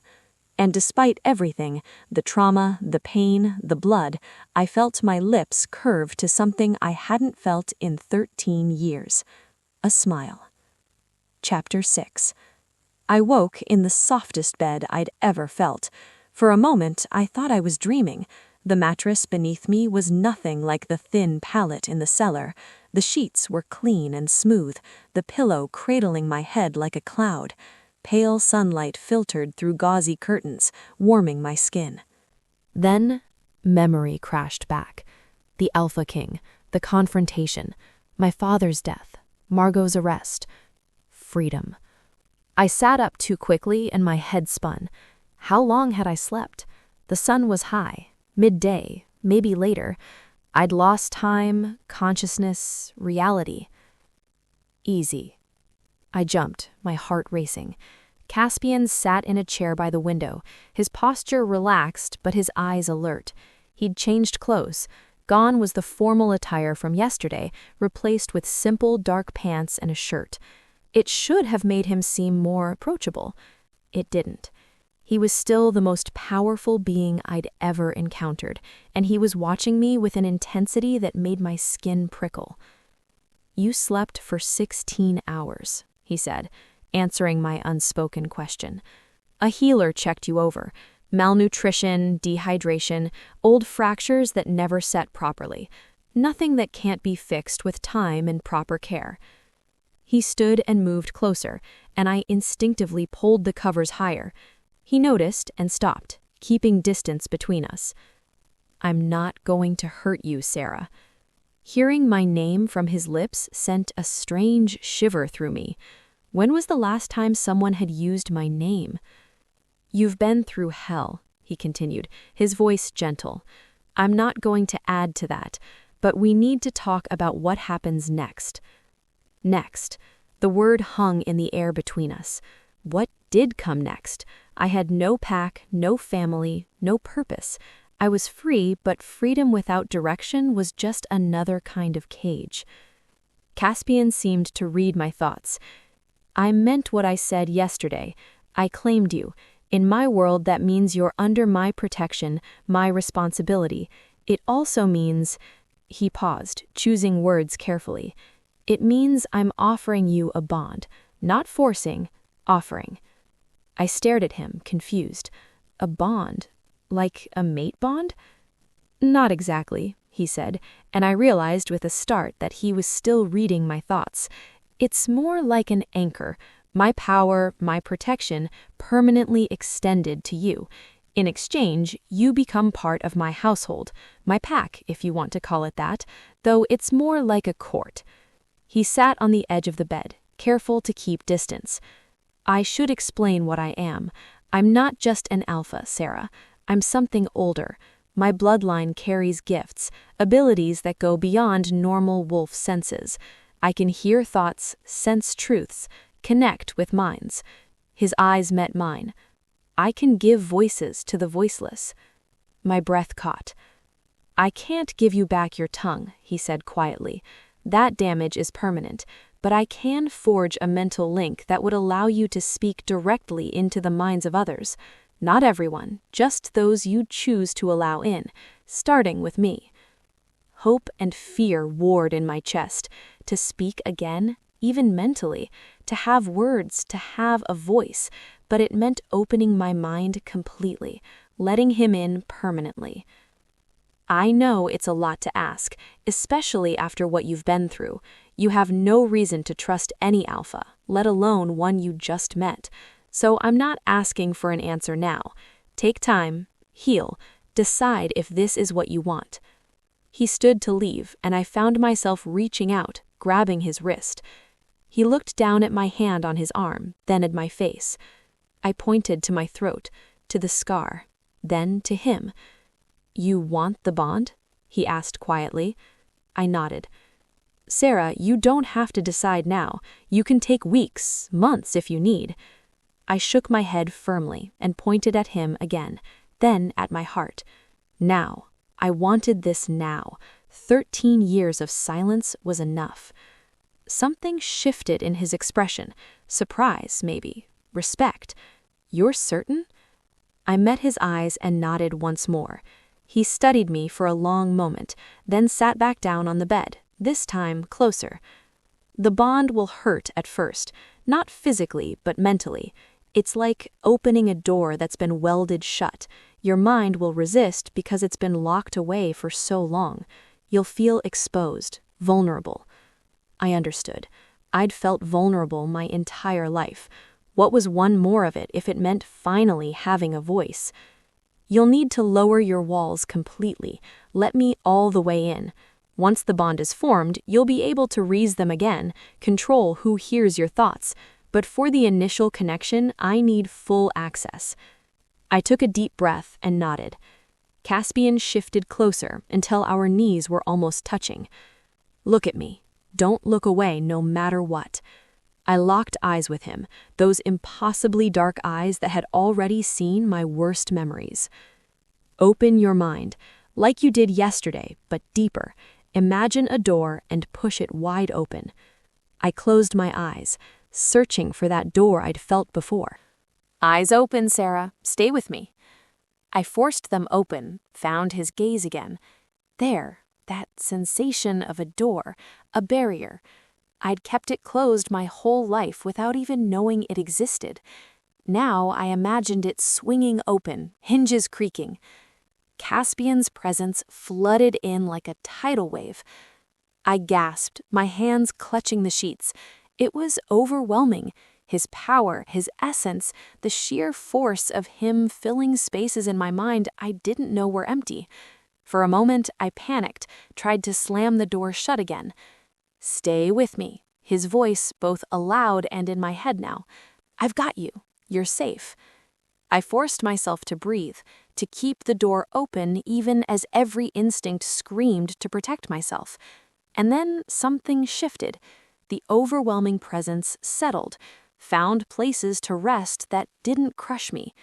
And despite everything, the trauma, the pain, the blood, I felt my lips curve to something I hadn't felt in 13 years. A smile. Chapter 6. I woke in the softest bed I'd ever felt. For a moment, I thought I was dreaming. The mattress beneath me was nothing like the thin pallet in the cellar. The sheets were clean and smooth, the pillow cradling my head like a cloud. Pale sunlight filtered through gauzy curtains, warming my skin. Then, memory crashed back. The Alpha King, the confrontation, my father's death, Margot's arrest. Freedom. I sat up too quickly and my head spun. How long had I slept? The sun was high, midday, maybe later. I'd lost time, consciousness, reality. Easy. I jumped, my heart racing. Caspian sat in a chair by the window, his posture relaxed but his eyes alert. He'd changed clothes. Gone was the formal attire from yesterday, replaced with simple dark pants and a shirt. It should have made him seem more approachable. It didn't. He was still the most powerful being I'd ever encountered, and he was watching me with an intensity that made my skin prickle. "You slept for 16 hours, he said, answering my unspoken question. "A healer checked you over. Malnutrition, dehydration, old fractures that never set properly. Nothing that can't be fixed with time and proper care." He stood and moved closer, and I instinctively pulled the covers higher. He noticed and stopped, keeping distance between us. "I'm not going to hurt you, Sarah." Hearing my name from his lips sent a strange shiver through me. When was the last time someone had used my name? "You've been through hell," he continued, his voice gentle. "I'm not going to add to that, but we need to talk about what happens next." Next. The word hung in the air between us. What did come next? I had no pack, no family, no purpose. I was free, but freedom without direction was just another kind of cage. Caspian seemed to read my thoughts. "I meant what I said yesterday. I claimed you. In my world, that means you're under my protection, my responsibility. It also means—" He paused, choosing words carefully. "It means I'm offering you a bond. Not forcing, offering." I stared at him, confused. A bond? Like a mate bond? "Not exactly," he said, and I realized with a start that he was still reading my thoughts. "It's more like an anchor, my power, my protection, permanently extended to you. In exchange, you become part of my household, my pack, if you want to call it that, though it's more like a court." He sat on the edge of the bed, careful to keep distance. "I should explain what I am. I'm not just an alpha, Sarah. I'm something older. My bloodline carries gifts, abilities that go beyond normal wolf senses. I can hear thoughts, sense truths, connect with minds." His eyes met mine. "I can give voices to the voiceless." My breath caught. "I can't give you back your tongue," he said quietly. "That damage is permanent. But I can forge a mental link that would allow you to speak directly into the minds of others. Not everyone, just those you choose to allow in, starting with me." Hope and fear warred in my chest. To speak again, even mentally, to have words, to have a voice, but it meant opening my mind completely, letting him in permanently. "I know it's a lot to ask, especially after what you've been through. You have no reason to trust any alpha, let alone one you just met. So I'm not asking for an answer now. Take time, heal, decide if this is what you want." He stood to leave, and I found myself reaching out, grabbing his wrist. He looked down at my hand on his arm, then at my face. I pointed to my throat, to the scar, then to him. "You want the bond?" he asked quietly. I nodded. "Sarah, you don't have to decide now. You can take weeks, months if you need." I shook my head firmly and pointed at him again, then at my heart. Now. I wanted this now. 13 years of silence was enough. Something shifted in his expression. Surprise, maybe. Respect. "You're certain?" I met his eyes and nodded once more. He studied me for a long moment, then sat back down on the bed, this time closer. "The bond will hurt at first, not physically but mentally. It's like opening a door that's been welded shut. Your mind will resist because it's been locked away for so long. You'll feel exposed, vulnerable. I understood. I'd felt vulnerable my entire life. What was one more of it if it meant finally having a voice? You'll need to lower your walls completely. Let me all the way in. Once the bond is formed, you'll be able to raise them again, control who hears your thoughts. But for the initial connection, I need full access. I took a deep breath and nodded. Caspian shifted closer until our knees were almost touching. Look at me. Don't look away no matter what. I locked eyes with him, those impossibly dark eyes that had already seen my worst memories. Open your mind, like you did yesterday, but deeper. Imagine a door and push it wide open. I closed my eyes, searching for that door I'd felt before. Eyes open, Sarah. Stay with me. I forced them open, found his gaze again. There, that sensation of a door, a barrier. I'd kept it closed my whole life without even knowing it existed. Now I imagined it swinging open, hinges creaking. Caspian's presence flooded in like a tidal wave. I gasped, my hands clutching the sheets. It was overwhelming. His power, his essence, the sheer force of him filling spaces in my mind I didn't know were empty. For a moment, I panicked, tried to slam the door shut again. Stay with me, his voice both aloud and in my head now. I've got you. You're safe. I forced myself to breathe, to keep the door open even as every instinct screamed to protect myself. And then something shifted. The overwhelming presence settled, found places to rest that didn't crush me.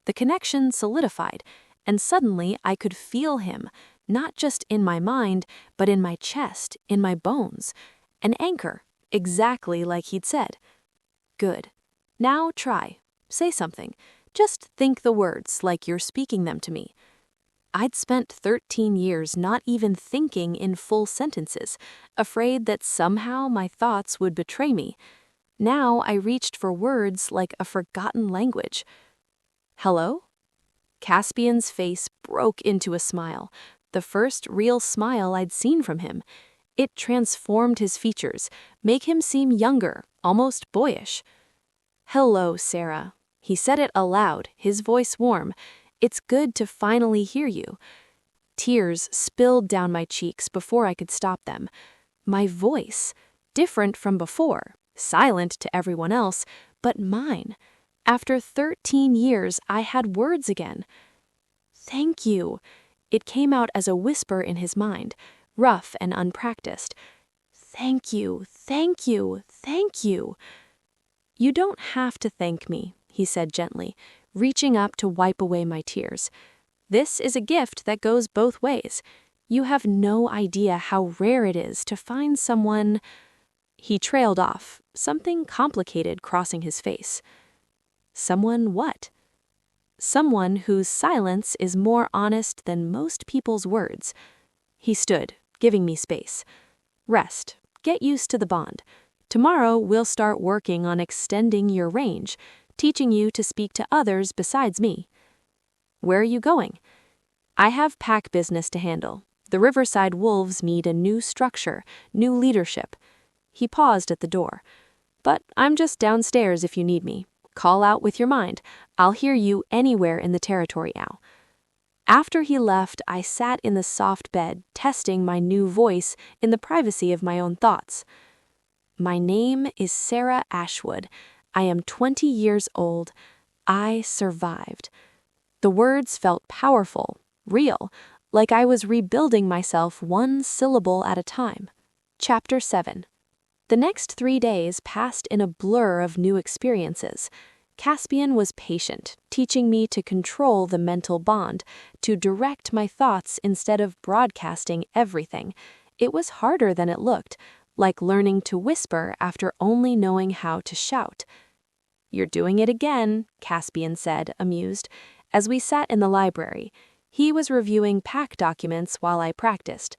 The connection solidified, and suddenly I could feel him, not just in my mind, but in my chest, in my bones. An anchor, exactly like he'd said. Good. Now try. Say something. Just think the words like you're speaking them to me. I'd spent 13 years not even thinking in full sentences, afraid that somehow my thoughts would betray me. Now I reached for words like a forgotten language. Hello? Caspian's face broke into a smile, the first real smile I'd seen from him. It transformed his features, make him seem younger, almost boyish. Hello, Sarah. He said it aloud, his voice warm. It's good to finally hear you. Tears spilled down my cheeks before I could stop them. My voice, different from before, silent to everyone else, but mine. After 13 years, I had words again. Thank you. It came out as a whisper in his mind, rough and unpracticed. Thank you, thank you, thank you. You don't have to thank me, he said gently, reaching up to wipe away my tears. This is a gift that goes both ways. You have no idea how rare it is to find someone... He trailed off, something complicated crossing his face. Someone what? Someone whose silence is more honest than most people's words. He stood, giving me space. Rest. Get used to the bond. Tomorrow we'll start working on extending your range, teaching you to speak to others besides me. Where are you going? I have pack business to handle. The Riverside Wolves need a new structure, new leadership. He paused at the door. But I'm just downstairs if you need me. Call out with your mind. I'll hear you anywhere in the territory now. After he left, I sat in the soft bed, testing my new voice in the privacy of my own thoughts. My name is Sarah Ashwood. I am 20 years old. I survived. The words felt powerful, real, like I was rebuilding myself one syllable at a time. Chapter 7. The next 3 days passed in a blur of new experiences. Caspian was patient, teaching me to control the mental bond, to direct my thoughts instead of broadcasting everything. It was harder than it looked, like learning to whisper after only knowing how to shout. You're doing it again, Caspian said, amused. As we sat in the library, he was reviewing pack documents while I practiced.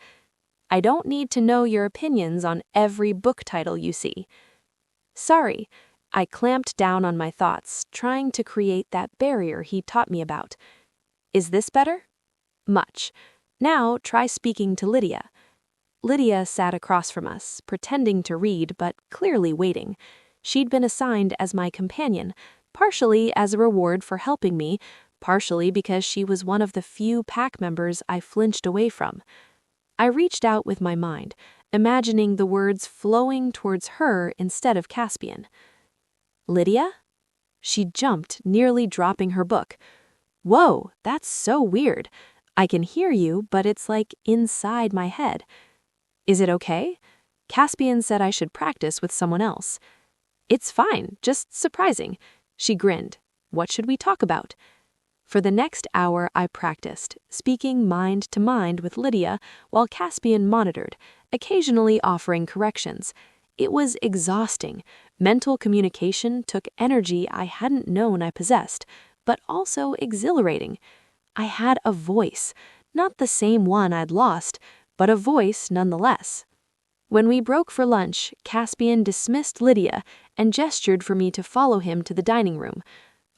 I don't need to know your opinions on every book title you see. Sorry, I clamped down on my thoughts, trying to create that barrier he taught me about. Is this better? Much. Now try speaking to Lydia. Lydia sat across from us, pretending to read but clearly waiting. She'd been assigned as my companion, partially as a reward for helping me, partially because she was one of the few pack members I flinched away from. I reached out with my mind, imagining the words flowing towards her instead of Caspian. Lydia? She jumped, nearly dropping her book. Whoa, that's so weird. I can hear you, but it's like inside my head. Is it okay? Caspian said I should practice with someone else. It's fine, just surprising. She grinned. What should we talk about? For the next hour I practiced, speaking mind to mind with Lydia while Caspian monitored, occasionally offering corrections. It was exhausting. Mental communication took energy I hadn't known I possessed, but also exhilarating. I had a voice, not the same one I'd lost, but a voice nonetheless. When we broke for lunch, Caspian dismissed Lydia and gestured for me to follow him to the dining room.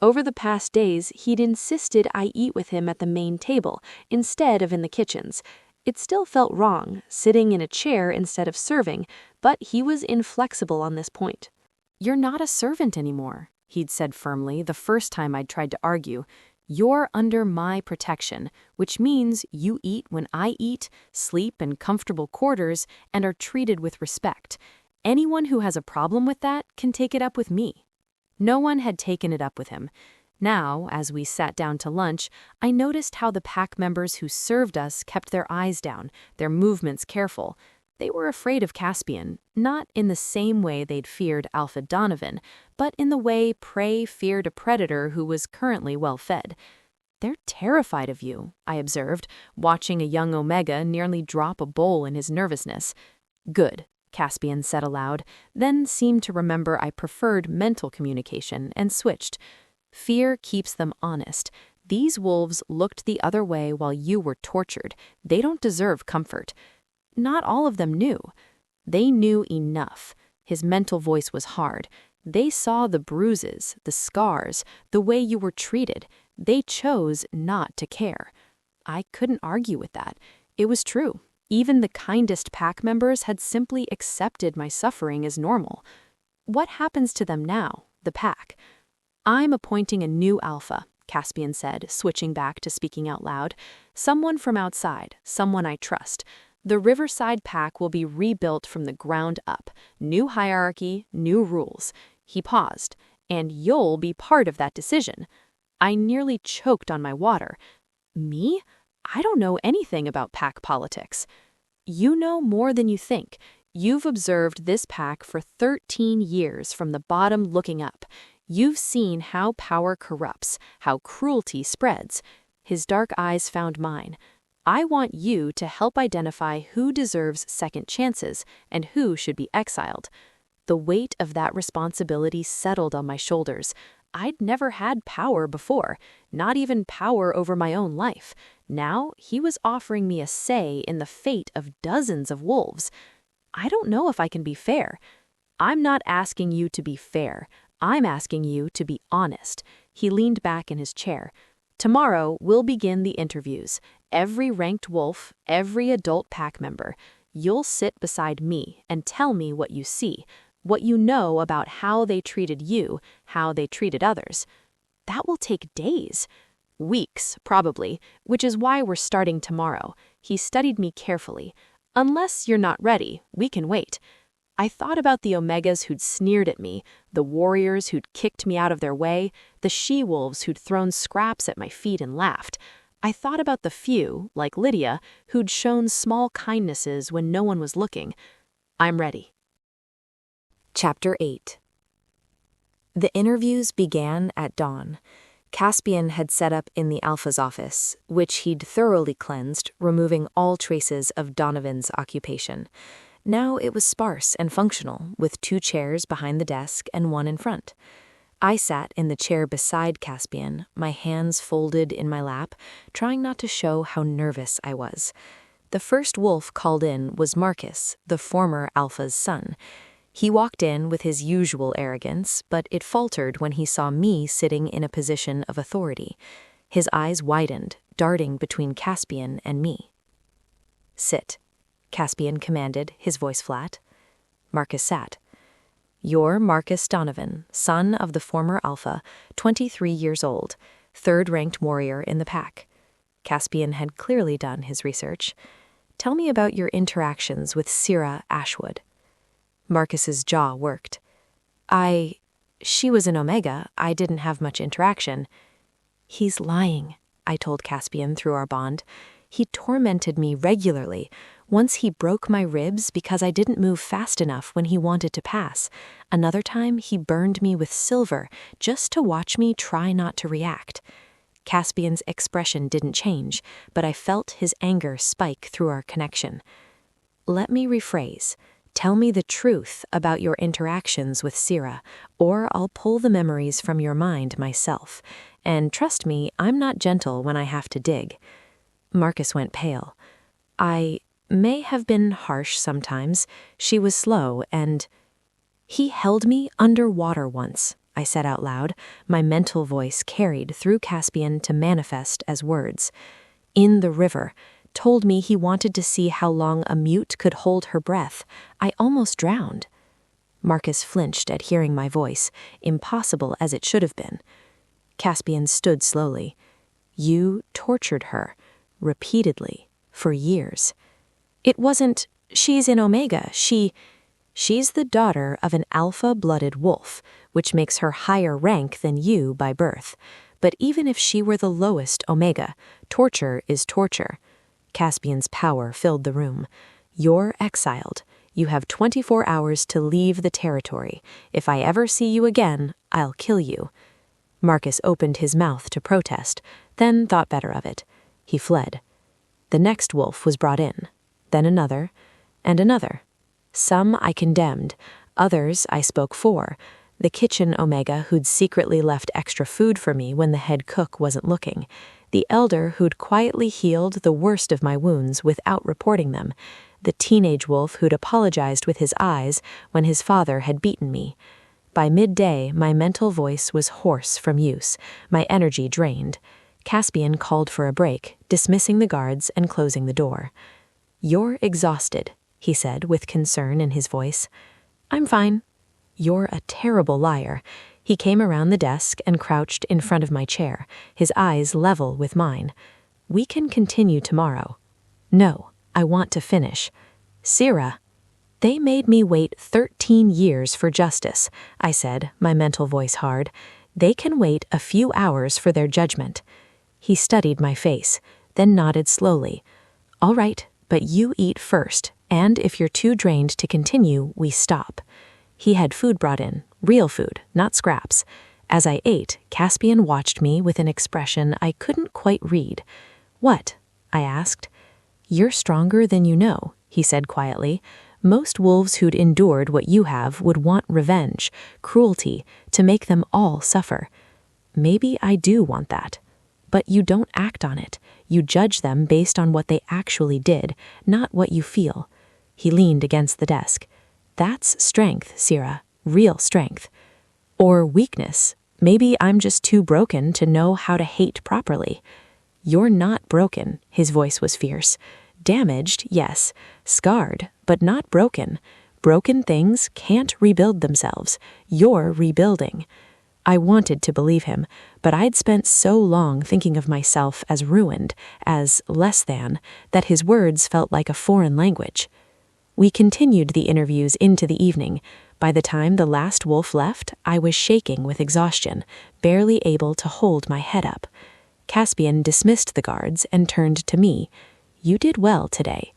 Over the past days, he'd insisted I eat with him at the main table, instead of in the kitchens. It still felt wrong, sitting in a chair instead of serving, but he was inflexible on this point. You're not a servant anymore, he'd said firmly the first time I'd tried to argue. You're under my protection, which means you eat when I eat, sleep in comfortable quarters, and are treated with respect. Anyone who has a problem with that can take it up with me. No one had taken it up with him. Now, as we sat down to lunch, I noticed how the pack members who served us kept their eyes down, their movements careful. They were afraid of Caspian, not in the same way they'd feared Alpha Donovan, but in the way prey feared a predator who was currently well-fed. They're terrified of you, I observed, watching a young Omega nearly drop a bowl in his nervousness. Good, Caspian said aloud, then seemed to remember I preferred mental communication and switched. Fear keeps them honest. These wolves looked the other way while you were tortured. They don't deserve comfort. Not all of them knew. They knew enough. His mental voice was hard. They saw the bruises, the scars, the way you were treated. They chose not to care. I couldn't argue with that. It was true. Even the kindest pack members had simply accepted my suffering as normal. What happens to them now, the pack? I'm appointing a new alpha, Caspian said, switching back to speaking out loud. Someone from outside, someone I trust. The Riverside pack will be rebuilt from the ground up. New hierarchy, new rules. He paused. And you'll be part of that decision. I nearly choked on my water. Me? I don't know anything about pack politics. You know more than you think. You've observed this pack for 13 years from the bottom looking up. You've seen how power corrupts, how cruelty spreads. His dark eyes found mine. I want you to help identify who deserves second chances and who should be exiled. The weight of that responsibility settled on my shoulders. I'd never had power before, not even power over my own life. Now he was offering me a say in the fate of dozens of wolves. I don't know if I can be fair. I'm not asking you to be fair. I'm asking you to be honest. He leaned back in his chair. Tomorrow, we'll begin the interviews. Every ranked wolf, every adult pack member. You'll sit beside me and tell me what you see, what you know about how they treated you, how they treated others. That will take days. Weeks, probably, which is why we're starting tomorrow. He studied me carefully. Unless you're not ready, we can wait. I thought about the Omegas who'd sneered at me, the warriors who'd kicked me out of their way, the she-wolves who'd thrown scraps at my feet and laughed. I thought about the few, like Lydia, who'd shown small kindnesses when no one was looking. I'm ready. Chapter 8. The interviews began at dawn. Caspian had set up in the Alpha's office, which he'd thoroughly cleansed, removing all traces of Donovan's occupation. Now it was sparse and functional, with 2 chairs behind the desk and 1 in front. I sat in the chair beside Caspian, my hands folded in my lap, trying not to show how nervous I was. The first wolf called in was Marcus, the former Alpha's son. He walked in with his usual arrogance, but it faltered when he saw me sitting in a position of authority. His eyes widened, darting between Caspian and me. "Sit," Caspian commanded, his voice flat. Marcus sat. "You're Marcus Donovan, son of the former Alpha, 23 years old, third-ranked warrior in the pack." Caspian had clearly done his research. "Tell me about your interactions with Syrah Ashwood." Marcus's jaw worked. She was an Omega. I didn't have much interaction." "He's lying," I told Caspian through our bond. "He tormented me regularly. Once he broke my ribs because I didn't move fast enough when he wanted to pass. Another time he burned me with silver just to watch me try not to react." Caspian's expression didn't change, but I felt his anger spike through our connection. "Let me rephrase. Tell me the truth about your interactions with Syrah, or I'll pull the memories from your mind myself. And trust me, I'm not gentle when I have to dig." Marcus went pale. "I may have been harsh sometimes. She was slow and—" "He held me underwater once," I said out loud, my mental voice carried through Caspian to manifest as words. "In the river. Told me he wanted to see how long a mute could hold her breath. I almost drowned." Marcus flinched at hearing my voice, impossible as it should have been. Caspian stood slowly. "You tortured her, repeatedly, for years." "It wasn't, she's an Omega. She's the daughter of an alpha-blooded wolf, which makes her higher rank than you by birth. But even if she were the lowest Omega, torture is torture." Caspian's power filled the room. "You're exiled. You have 24 hours to leave the territory. If I ever see you again, I'll kill you." Marcus opened his mouth to protest, then thought better of it. He fled. The next wolf was brought in, then another, and another. Some I condemned, others I spoke for. The kitchen Omega who'd secretly left extra food for me when the head cook wasn't looking. The elder who'd quietly healed the worst of my wounds without reporting them. The teenage wolf who'd apologized with his eyes when his father had beaten me. By midday, my mental voice was hoarse from use, my energy drained. Caspian called for a break, dismissing the guards and closing the door. "You're exhausted," he said with concern in his voice. "I'm fine." "You're a terrible liar." He came around the desk and crouched in front of my chair, his eyes level with mine. "We can continue tomorrow." "No, I want to finish." "Syrah." "They made me wait 13 years for justice," I said, my mental voice hard. "They can wait a few hours for their judgment." He studied my face, then nodded slowly. "All right, but you eat first, and if you're too drained to continue, we stop." He had food brought in, real food, not scraps. As I ate, Caspian watched me with an expression I couldn't quite read. "What?" I asked. "You're stronger than you know," he said quietly. "Most wolves who'd endured what you have would want revenge, cruelty, to make them all suffer. Maybe I do want that. But you don't act on it. You judge them based on what they actually did, not what you feel." He leaned against the desk. "That's strength, Syrah, real strength. Or weakness. Maybe I'm just too broken to know how to hate properly." "You're not broken," his voice was fierce. "Damaged, yes. Scarred, but not broken. Broken things can't rebuild themselves. You're rebuilding." I wanted to believe him, but I'd spent so long thinking of myself as ruined, as less than, that his words felt like a foreign language. We continued the interviews into the evening. By the time the last wolf left, I was shaking with exhaustion, barely able to hold my head up. Caspian dismissed the guards and turned to me. "You did well today."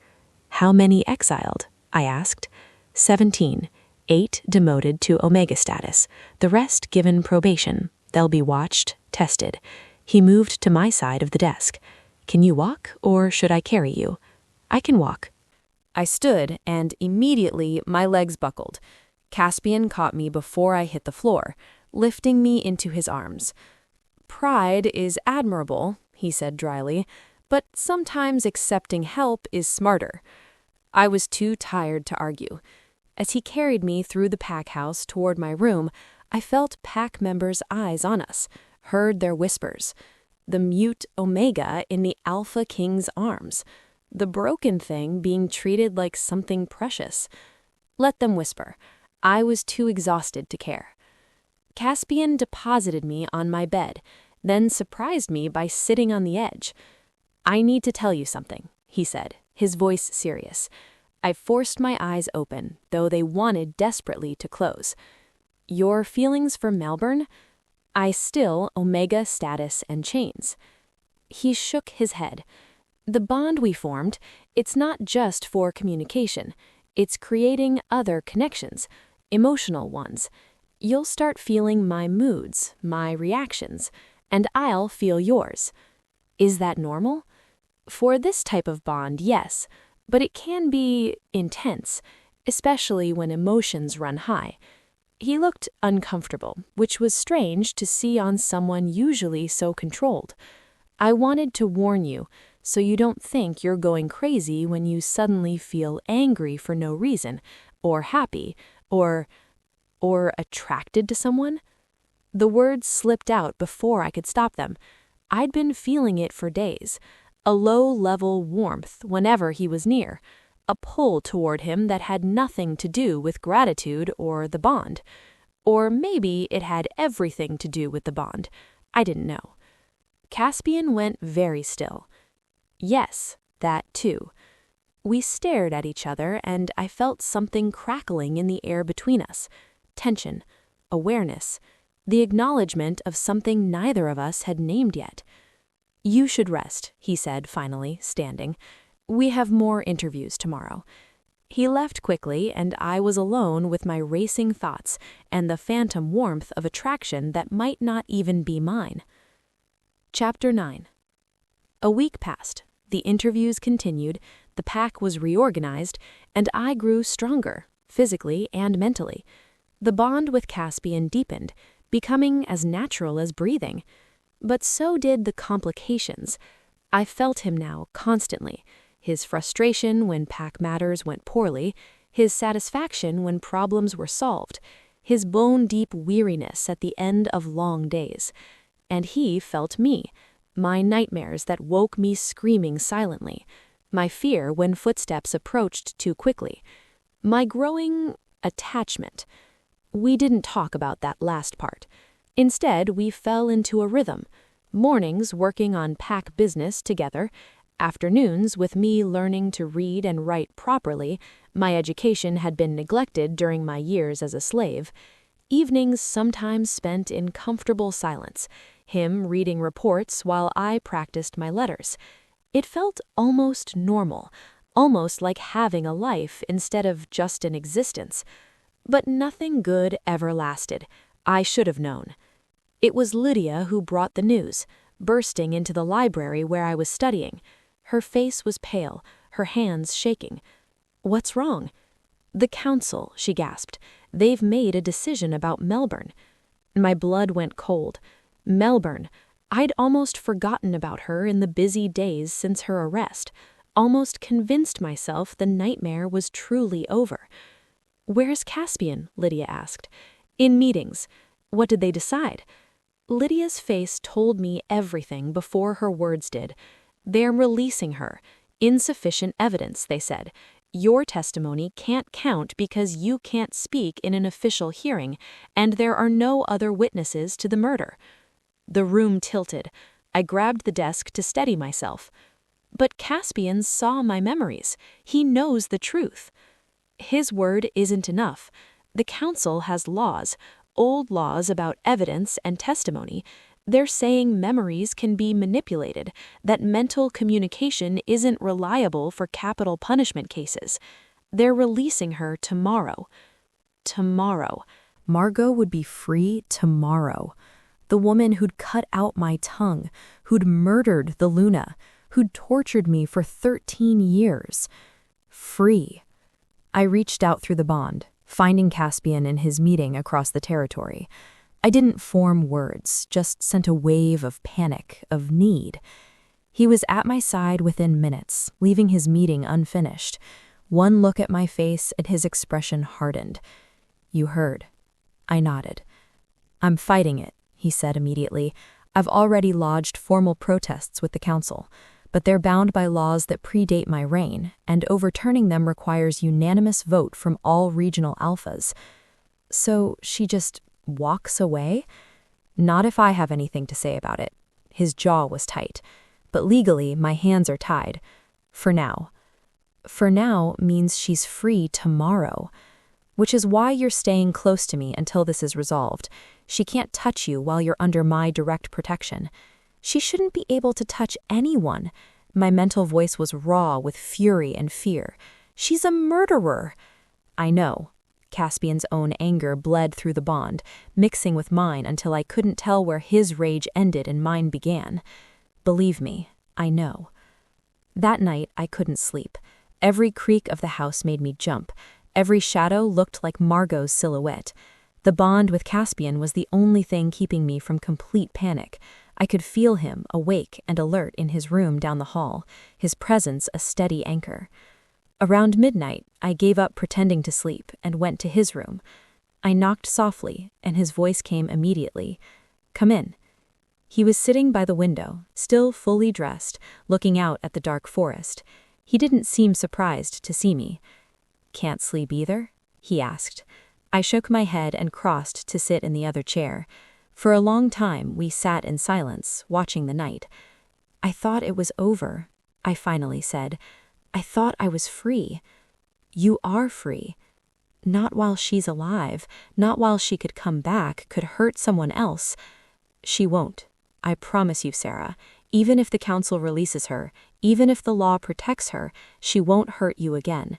"How many exiled?" I asked. 17. 8 demoted to Omega status. The rest given probation. They'll be watched, tested. He moved to my side of the desk. "Can you walk, or should I carry you?" "I can walk." I stood, and immediately my legs buckled. Caspian caught me before I hit the floor, lifting me into his arms. "Pride is admirable," he said dryly, "but sometimes accepting help is smarter." I was too tired to argue. As he carried me through the pack house toward my room, I felt pack members' eyes on us, heard their whispers. The mute Omega in the Alpha King's arms. The broken thing being treated like something precious. Let them whisper. I was too exhausted to care. Caspian deposited me on my bed, then surprised me by sitting on the edge. "I need to tell you something," he said, his voice serious. I forced my eyes open, though they wanted desperately to close. "Your feelings for Melbourne? I still Omega status and chains." He shook his head. "The bond we formed, it's not just for communication. It's creating other connections, emotional ones. You'll start feeling my moods, my reactions, and I'll feel yours. Is that normal? For this type of bond, yes, but it can be intense, especially when emotions run high." He looked uncomfortable, which was strange to see on someone usually so controlled. "I wanted to warn you, so you don't think you're going crazy when you suddenly feel angry for no reason, or happy, or attracted to someone." The words slipped out before I could stop them. I'd been feeling it for days. A low-level warmth whenever he was near. A pull toward him that had nothing to do with gratitude or the bond. Or maybe it had everything to do with the bond. I didn't know. Caspian went very still. Yes, that too. We stared at each other, and I felt something crackling in the air between us. Tension, awareness, the acknowledgement of something neither of us had named yet. "You should rest," he said finally, standing. "We have more interviews tomorrow." He left quickly, and I was alone with my racing thoughts and the phantom warmth of attraction that might not even be mine. Chapter 9. A week passed. The interviews continued, the pack was reorganized, and I grew stronger, physically and mentally. The bond with Caspian deepened, becoming as natural as breathing. But so did the complications. I felt him now constantly. His frustration when pack matters went poorly, his satisfaction when problems were solved, his bone-deep weariness at the end of long days. And he felt me, my nightmares that woke me screaming silently, my fear when footsteps approached too quickly, my growing attachment. We didn't talk about that last part. Instead, we fell into a rhythm. Mornings working on pack business together, afternoons with me learning to read and write properly, my education had been neglected during my years as a slave, evenings sometimes spent in comfortable silence, him reading reports while I practiced my letters. It felt almost normal, almost like having a life instead of just an existence. But nothing good ever lasted. I should have known. It was Lydia who brought the news, bursting into the library where I was studying. Her face was pale, her hands shaking. "What's wrong?" "The council," she gasped. "They've made a decision about Melbourne." My blood went cold. Melbourne. I'd almost forgotten about her in the busy days since her arrest, almost convinced myself the nightmare was truly over. "Where's Caspian?" Lydia asked. "In meetings." "What did they decide?" Lydia's face told me everything before her words did. "They're releasing her. Insufficient evidence," they said. "Your testimony can't count because you can't speak in an official hearing, and there are no other witnesses to the murder." The room tilted. I grabbed the desk to steady myself. "But Caspian saw my memories. He knows the truth." "His word isn't enough. The council has laws, old laws about evidence and testimony. They're saying memories can be manipulated, that mental communication isn't reliable for capital punishment cases. They're releasing her tomorrow." Tomorrow. Margot would be free tomorrow. The woman who'd cut out my tongue, who'd murdered the Luna, who'd tortured me for 13 years. Free. I reached out through the bond, finding Caspian in his meeting across the territory. I didn't form words, just sent a wave of panic, of need. He was at my side within minutes, leaving his meeting unfinished. One look at my face and his expression hardened. "You heard." I nodded. "I'm fighting it," he said immediately. "I've already lodged formal protests with the council, but they're bound by laws that predate my reign, and overturning them requires unanimous vote from all regional alphas." "So she just walks away?" "Not if I have anything to say about it." His jaw was tight. "But legally, my hands are tied. For now." "For now" means she's free tomorrow. "Which is why you're staying close to me until this is resolved. She can't touch you while you're under my direct protection." "She shouldn't be able to touch anyone." My mental voice was raw with fury and fear. "She's a murderer." "I know." Caspian's own anger bled through the bond, mixing with mine until I couldn't tell where his rage ended and mine began. "Believe me, I know." That night, I couldn't sleep. Every creak of the house made me jump. Every shadow looked like Margot's silhouette. The bond with Caspian was the only thing keeping me from complete panic. I could feel him, awake and alert, in his room down the hall, his presence a steady anchor. Around midnight, I gave up pretending to sleep and went to his room. I knocked softly, and his voice came immediately. "Come in." He was sitting by the window, still fully dressed, looking out at the dark forest. He didn't seem surprised to see me. "Can't sleep either?" he asked. I shook my head and crossed to sit in the other chair. For a long time, we sat in silence, watching the night. "I thought it was over," I finally said. "I thought I was free." "You are free." "Not while she's alive, not while she could come back, could hurt someone else." "She won't. I promise you, Sarah. Even if the council releases her, even if the law protects her, she won't hurt you again."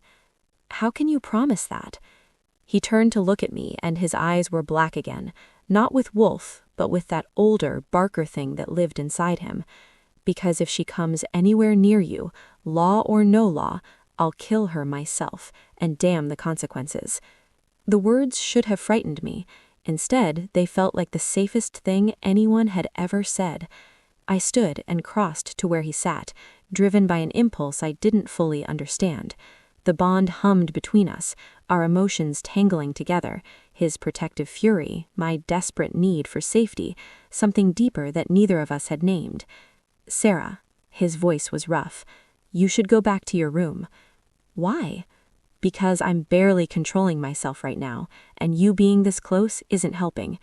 "How can you promise that?" He turned to look at me, and his eyes were black again, not with Wolf, but with that older, Barker thing that lived inside him. "Because if she comes anywhere near you, law or no law, I'll kill her myself, and damn the consequences." The words should have frightened me. Instead, they felt like the safest thing anyone had ever said. I stood and crossed to where he sat, driven by an impulse I didn't fully understand. The bond hummed between us, our emotions tangling together, his protective fury, my desperate need for safety, something deeper that neither of us had named. "Sarah," his voice was rough, "you should go back to your room." "Why?" "Because I'm barely controlling myself right now, and you being this close isn't helping."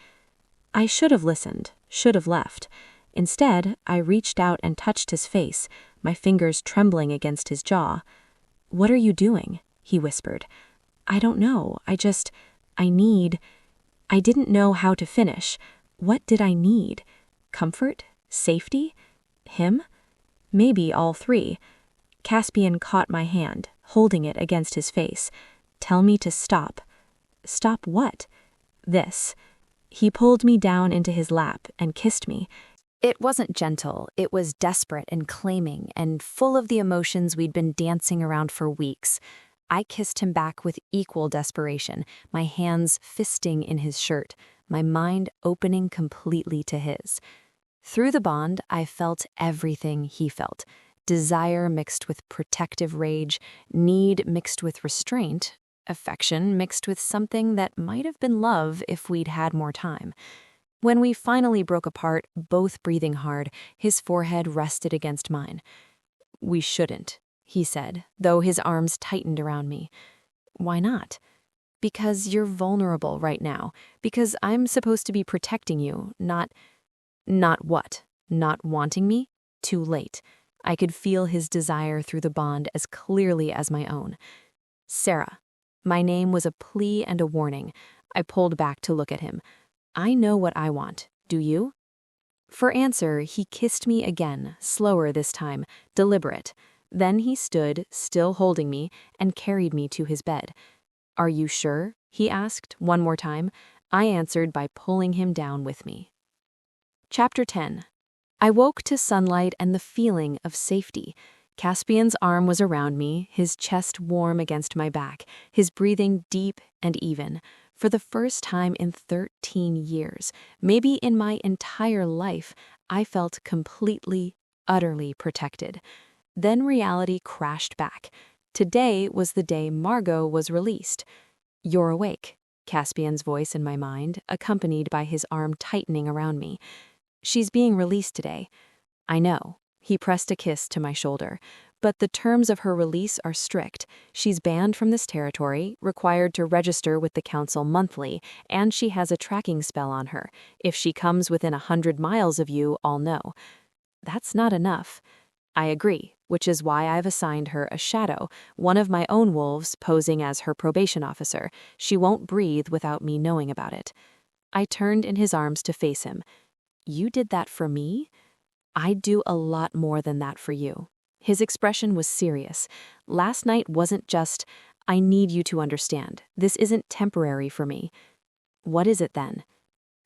I should have listened, should have left. Instead, I reached out and touched his face, my fingers trembling against his jaw. "What are you doing?" he whispered. "I don't know. I need." I didn't know how to finish. What did I need? Comfort? Safety? Him? Maybe all three. Caspian caught my hand, holding it against his face. "Tell me to stop." "Stop what?" "This." He pulled me down into his lap and kissed me. It wasn't gentle, it was desperate and claiming, and full of the emotions we'd been dancing around for weeks. I kissed him back with equal desperation, my hands fisting in his shirt, my mind opening completely to his. Through the bond, I felt everything he felt. Desire mixed with protective rage, need mixed with restraint, affection mixed with something that might have been love if we'd had more time. When we finally broke apart, both breathing hard, his forehead rested against mine. "We shouldn't," he said, though his arms tightened around me. "Why not?" "Because you're vulnerable right now. Because I'm supposed to be protecting you, not..." "Not what? Not wanting me?" Too late. I could feel his desire through the bond as clearly as my own. "Sarah." My name was a plea and a warning. I pulled back to look at him. "I know what I want. Do you?" For answer, he kissed me again, slower this time, deliberate. Then he stood, still holding me, and carried me to his bed. "Are you sure?" he asked, one more time. I answered by pulling him down with me. Chapter 10. I woke to sunlight and the feeling of safety. Caspian's arm was around me, his chest warm against my back, his breathing deep and even. For the first time in 13 years, maybe in my entire life, I felt completely, utterly protected. Then reality crashed back. Today was the day Margot was released. "You're awake," Caspian's voice in my mind, accompanied by his arm tightening around me. "She's being released today." "I know." He pressed a kiss to my shoulder. "But the terms of her release are strict. She's banned from this territory, required to register with the council monthly, and she has a tracking spell on her. If she comes within 100 miles of you, I'll know." "That's not enough." "I agree, which is why I've assigned her a shadow, one of my own wolves posing as her probation officer. She won't breathe without me knowing about it." I turned in his arms to face him. "You did that for me?" "I'd do a lot more than that for you." His expression was serious. "Last night wasn't just, 'I need you to understand. This isn't temporary for me.'" "What is it then?"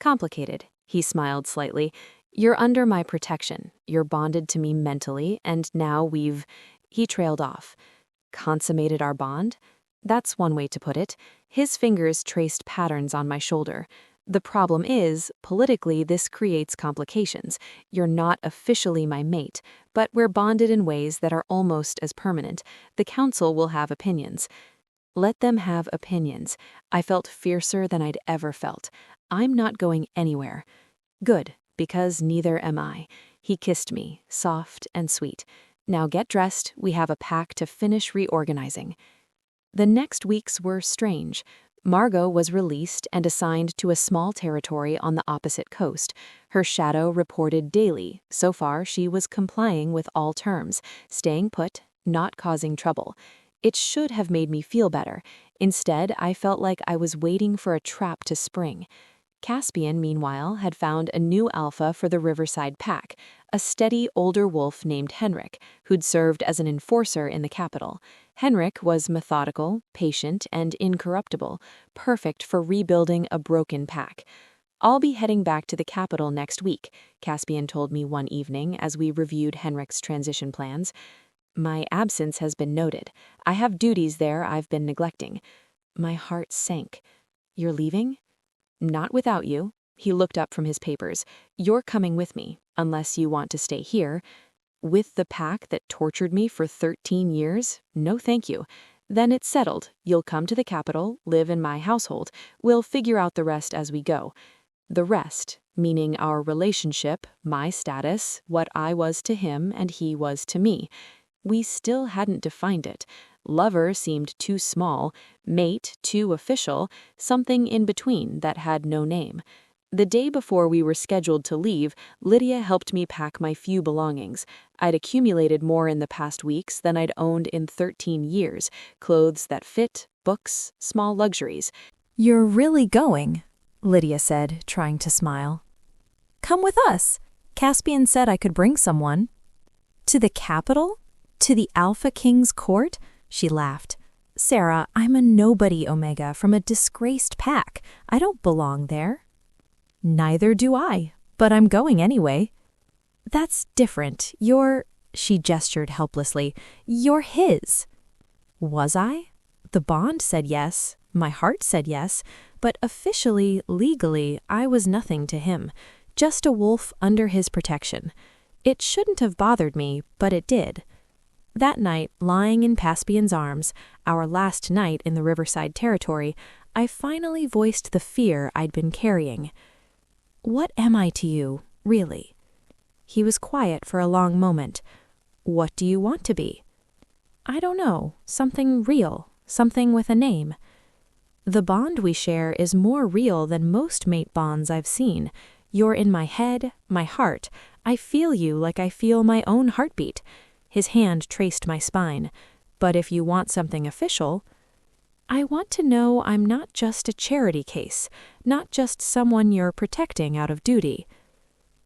"Complicated." He smiled slightly. "You're under my protection. You're bonded to me mentally, and now He trailed off. "Consummated our bond?" That's one way to put it. His fingers traced patterns on my shoulder. "The problem is, politically, this creates complications. You're not officially my mate, but we're bonded in ways that are almost as permanent. The council will have opinions." Let them have opinions. I felt fiercer than I'd ever felt. I'm not going anywhere. "Good, because neither am I." He kissed me, soft and sweet. "Now get dressed. We have a pack to finish reorganizing." The next weeks were strange. Margot was released and assigned to a small territory on the opposite coast. Her shadow reported daily. So far, she was complying with all terms, staying put, not causing trouble. It should have made me feel better. Instead, I felt like I was waiting for a trap to spring. Caspian, meanwhile, had found a new alpha for the Riverside pack, a steady older wolf named Henrik, who'd served as an enforcer in the capital. Henrik was methodical, patient, and incorruptible, perfect for rebuilding a broken pack. "I'll be heading back to the capital next week," Caspian told me one evening as we reviewed Henrik's transition plans. "My absence has been noted. I have duties there I've been neglecting." My heart sank. "You're leaving?" "Not without you." He looked up from his papers. "You're coming with me, unless you want to stay here." "With the pack that tortured me for 13 years? No thank you." "Then it's settled. You'll come to the capital, live in my household. We'll figure out the rest as we go." The rest, meaning our relationship, my status, what I was to him and he was to me. We still hadn't defined it. Lover seemed too small, mate too official, something in between that had no name. The day before we were scheduled to leave, Lydia helped me pack my few belongings. I'd accumulated more in the past weeks than I'd owned in 13 years, clothes that fit, books, small luxuries. "You're really going?" Lydia said, trying to smile. "Come with us. Caspian said I could bring someone." "To the capital? To the Alpha King's court?" She laughed. "Sarah, I'm a nobody, Omega, from a disgraced pack. I don't belong there." "Neither do I, but I'm going anyway." "That's different. She gestured helplessly. "You're his." Was I? The bond said yes. My heart said yes. But officially, legally, I was nothing to him. Just a wolf under his protection. It shouldn't have bothered me, but it did. That night, lying in Caspian's arms, our last night in the Riverside territory, I finally voiced the fear I'd been carrying. "What am I to you, really?" He was quiet for a long moment. "What do you want to be?" "I don't know. Something real. Something with a name." "The bond we share is more real than most mate bonds I've seen. You're in my head, my heart. I feel you like I feel my own heartbeat." His hand traced my spine. "But if you want something official..." "I want to know I'm not just a charity case, not just someone you're protecting out of duty."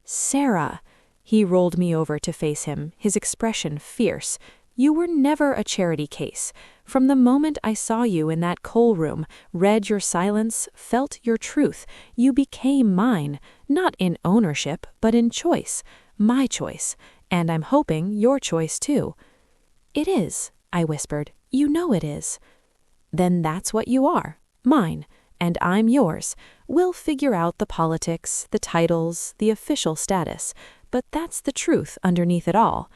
"Sarah," he rolled me over to face him, his expression fierce. "You were never a charity case. From the moment I saw you in that coal room, read your silence, felt your truth, you became mine, not in ownership, but in choice, my choice. And I'm hoping your choice too." "It is," I whispered. "You know it is." "Then that's what you are, mine, and I'm yours. We'll figure out the politics, the titles, the official status, but that's the truth underneath it all."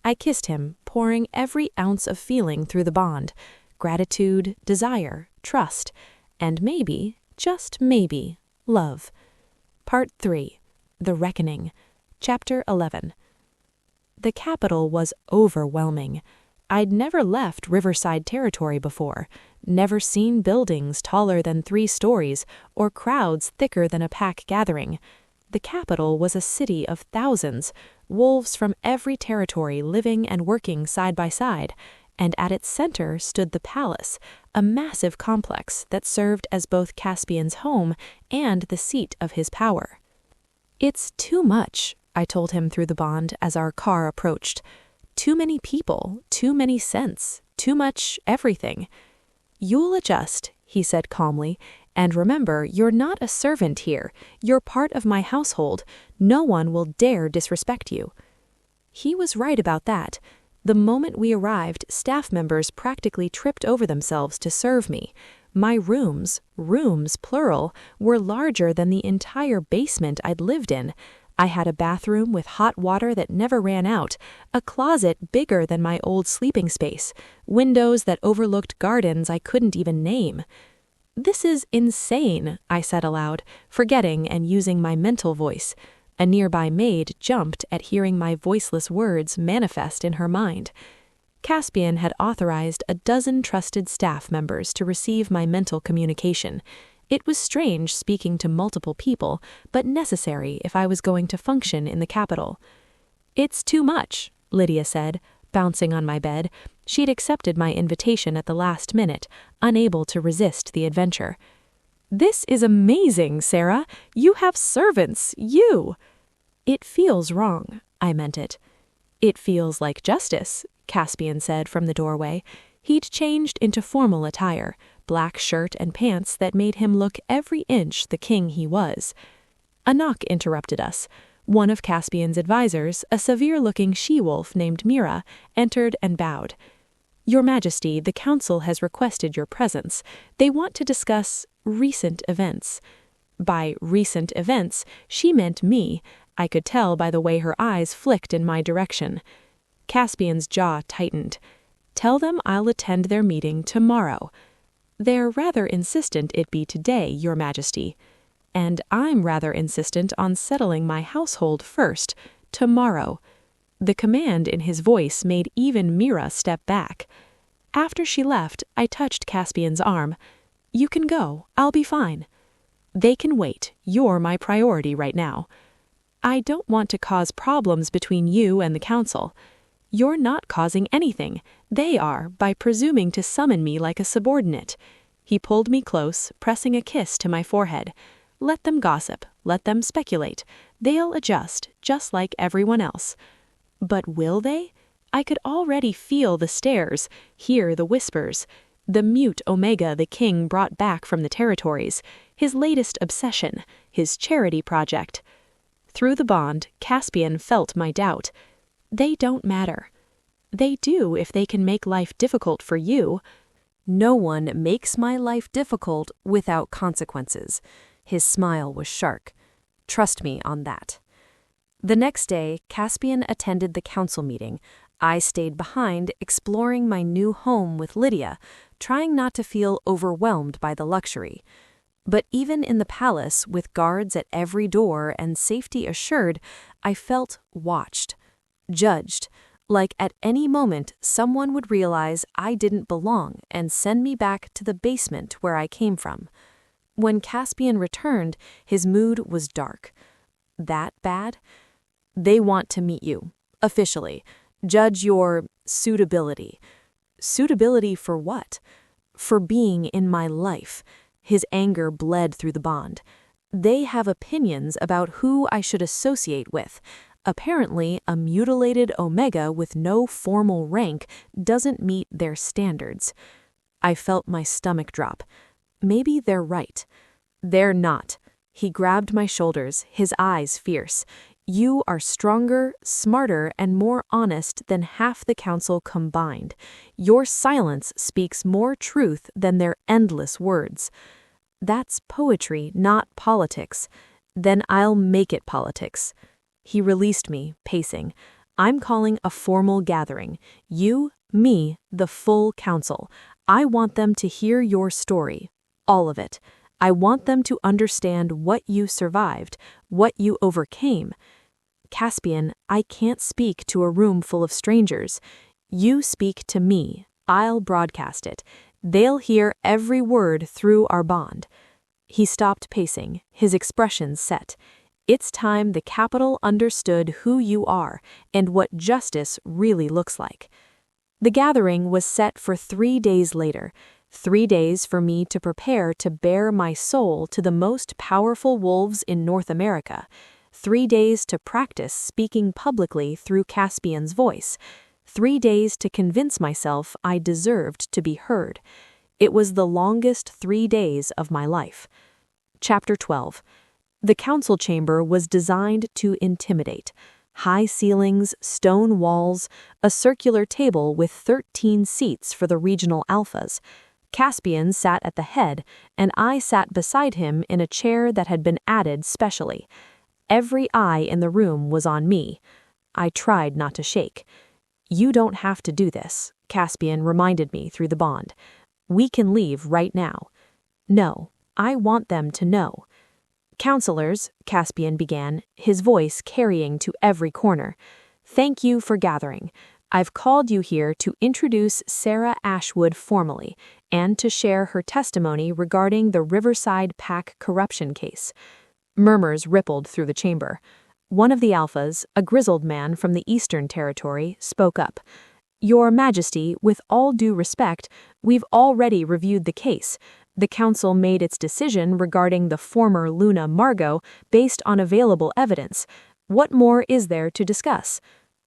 I kissed him, pouring every ounce of feeling through the bond: gratitude, desire, trust, and maybe, just maybe, love. Part 3. The Reckoning. Chapter 11. The capital was overwhelming. I'd never left Riverside territory before, never seen buildings taller than 3 stories or crowds thicker than a pack gathering. The capital was a city of thousands, wolves from every territory living and working side by side, and at its center stood the palace, a massive complex that served as both Caspian's home and the seat of his power. "It's too much," I told him through the bond as our car approached. "Too many people, too many scents, too much everything." "You'll adjust," he said calmly, "and remember, you're not a servant here. You're part of my household. No one will dare disrespect you." He was right about that. The moment we arrived, staff members practically tripped over themselves to serve me. My rooms plural, were larger than the entire basement I'd lived in. I had a bathroom with hot water that never ran out, a closet bigger than my old sleeping space, windows that overlooked gardens I couldn't even name. "This is insane," I said aloud, forgetting and using my mental voice. A nearby maid jumped at hearing my voiceless words manifest in her mind. Caspian had authorized a dozen trusted staff members to receive my mental communication. It was strange speaking to multiple people, but necessary if I was going to function in the capital. "It's too much," Lydia said, bouncing on my bed. She'd accepted my invitation at the last minute, unable to resist the adventure. "This is amazing, Sarah. You have servants, you!" "It feels wrong," I meant it. "It feels like justice," Caspian said from the doorway. He'd changed into formal attire, black shirt and pants that made him look every inch the king he was. A knock interrupted us. One of Caspian's advisors, a severe-looking she-wolf named Mira, entered and bowed. "Your Majesty, the council has requested your presence. They want to discuss recent events." By recent events, she meant me. I could tell by the way her eyes flicked in my direction. Caspian's jaw tightened. "Tell them I'll attend their meeting tomorrow." "They're rather insistent it be today, Your Majesty." "And I'm rather insistent on settling my household first, tomorrow." The command in his voice made even Mira step back. After she left, I touched Caspian's arm. "You can go. I'll be fine." "They can wait. You're my priority right now." "I don't want to cause problems between you and the council." "You're not causing anything. They are, by presuming to summon me like a subordinate." He pulled me close, pressing a kiss to my forehead. "Let them gossip. Let them speculate. They'll adjust, just like everyone else." But will they? I could already feel the stares, hear the whispers. The mute Omega the king brought back from the territories, his latest obsession, his charity project. Through the bond, Caspian felt my doubt. They don't matter. They do if they can make life difficult for you. No one makes my life difficult without consequences. His smile was sharp. Trust me on that. The next day, Caspian attended the council meeting. I stayed behind, exploring my new home with Lydia, trying not to feel overwhelmed by the luxury. But even in the palace, with guards at every door and safety assured, I felt watched, judged, like at any moment someone would realize I didn't belong and send me back to the basement where I came from. When Caspian returned, his mood was dark. That bad? "They want to meet you, officially. Judge your suitability." Suitability for what? For being in my life. His anger bled through the bond. "They have opinions about who I should associate with. Apparently, a mutilated Omega with no formal rank doesn't meet their standards." I felt my stomach drop. Maybe they're right. They're not. He grabbed my shoulders, his eyes fierce. "You are stronger, smarter, and more honest than half the council combined. Your silence speaks more truth than their endless words." "That's poetry, not politics." "Then I'll make it politics." He released me, pacing. I'm calling a formal gathering. You, me, the full council. I want them to hear your story. All of it. I want them to understand what you survived, what you overcame. Caspian, I can't speak to a room full of strangers. You speak to me. I'll broadcast it. They'll hear every word through our bond. He stopped pacing, his expression set. It's time the capital understood who you are and what justice really looks like. The gathering was set for 3 days later, 3 days for me to prepare to bare my soul to the most powerful wolves in North America, 3 days to practice speaking publicly through Caspian's voice, 3 days to convince myself I deserved to be heard. It was the longest 3 days of my life. Chapter 12. The council chamber was designed to intimidate. High ceilings, stone walls, a circular table with 13 seats for the regional alphas. Caspian sat at the head, and I sat beside him in a chair that had been added specially. Every eye in the room was on me. I tried not to shake. You don't have to do this, Caspian reminded me through the bond. We can leave right now. No, I want them to know. Counselors, Caspian began, his voice carrying to every corner. Thank you for gathering. I've called you here to introduce Sarah Ashwood formally and to share her testimony regarding the Riverside Pack corruption case. Murmurs rippled through the chamber. One of the alphas, a grizzled man from the Eastern Territory, spoke up. Your Majesty, with all due respect, we've already reviewed the case. The council made its decision regarding the former Luna Margot based on available evidence. What more is there to discuss?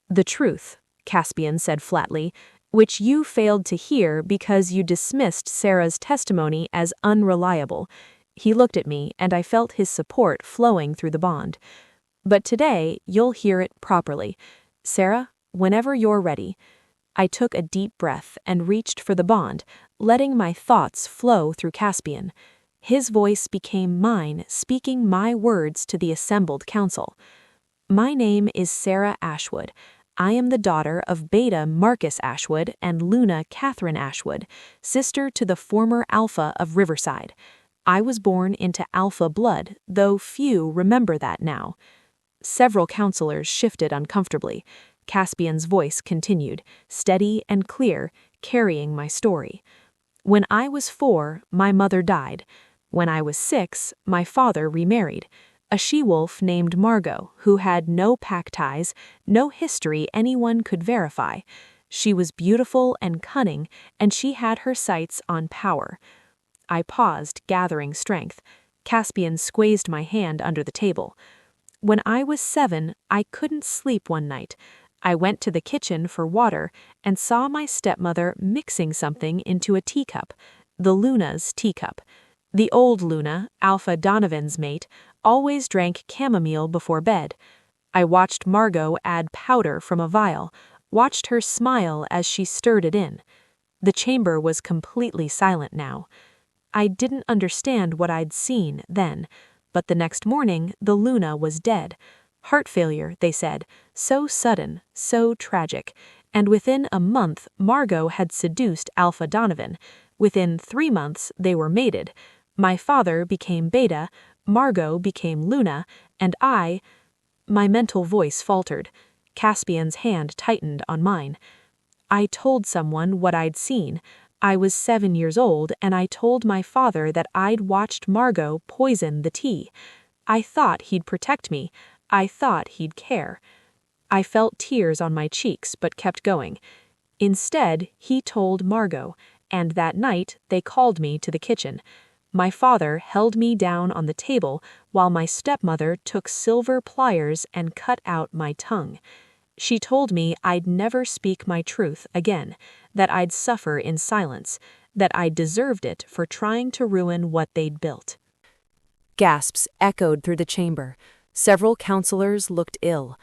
The truth, Caspian said flatly, which you failed to hear because you dismissed Sarah's testimony as unreliable. He looked at me, and I felt his support flowing through the bond. But today, you'll hear it properly. Sarah, whenever you're ready. I took a deep breath and reached for the bond, letting my thoughts flow through Caspian. His voice became mine, speaking my words to the assembled council. My name is Sarah Ashwood. I am the daughter of Beta Marcus Ashwood and Luna Catherine Ashwood, sister to the former Alpha of Riverside. I was born into Alpha blood, though few remember that now. Several counselors shifted uncomfortably. Caspian's voice continued, steady and clear, carrying my story. When I was 4, my mother died. When I was 6, my father remarried. A she-wolf named Margot, who had no pack ties, no history anyone could verify. She was beautiful and cunning, and she had her sights on power. I paused, gathering strength. Caspian squeezed my hand under the table. When I was 7, I couldn't sleep one night. I went to the kitchen for water and saw my stepmother mixing something into a teacup, the Luna's teacup. The old Luna, Alpha Donovan's mate, always drank chamomile before bed. I watched Margot add powder from a vial, watched her smile as she stirred it in. The chamber was completely silent now. I didn't understand what I'd seen then, but the next morning the Luna was dead. Heart failure, they said, so sudden, so tragic, and within a month Margot had seduced Alpha Donovan. Within 3 months they were mated. My father became Beta, Margot became Luna, and my mental voice faltered. Caspian's hand tightened on mine. I told someone what I'd seen. I was 7 years old, and I told my father that I'd watched Margot poison the tea. I thought he'd protect me. I thought he'd care. I felt tears on my cheeks but kept going. Instead, he told Margot, and that night they called me to the kitchen. My father held me down on the table while my stepmother took silver pliers and cut out my tongue. She told me I'd never speak my truth again, that I'd suffer in silence, that I deserved it for trying to ruin what they'd built. Gasps echoed through the chamber. Several counselors looked ill.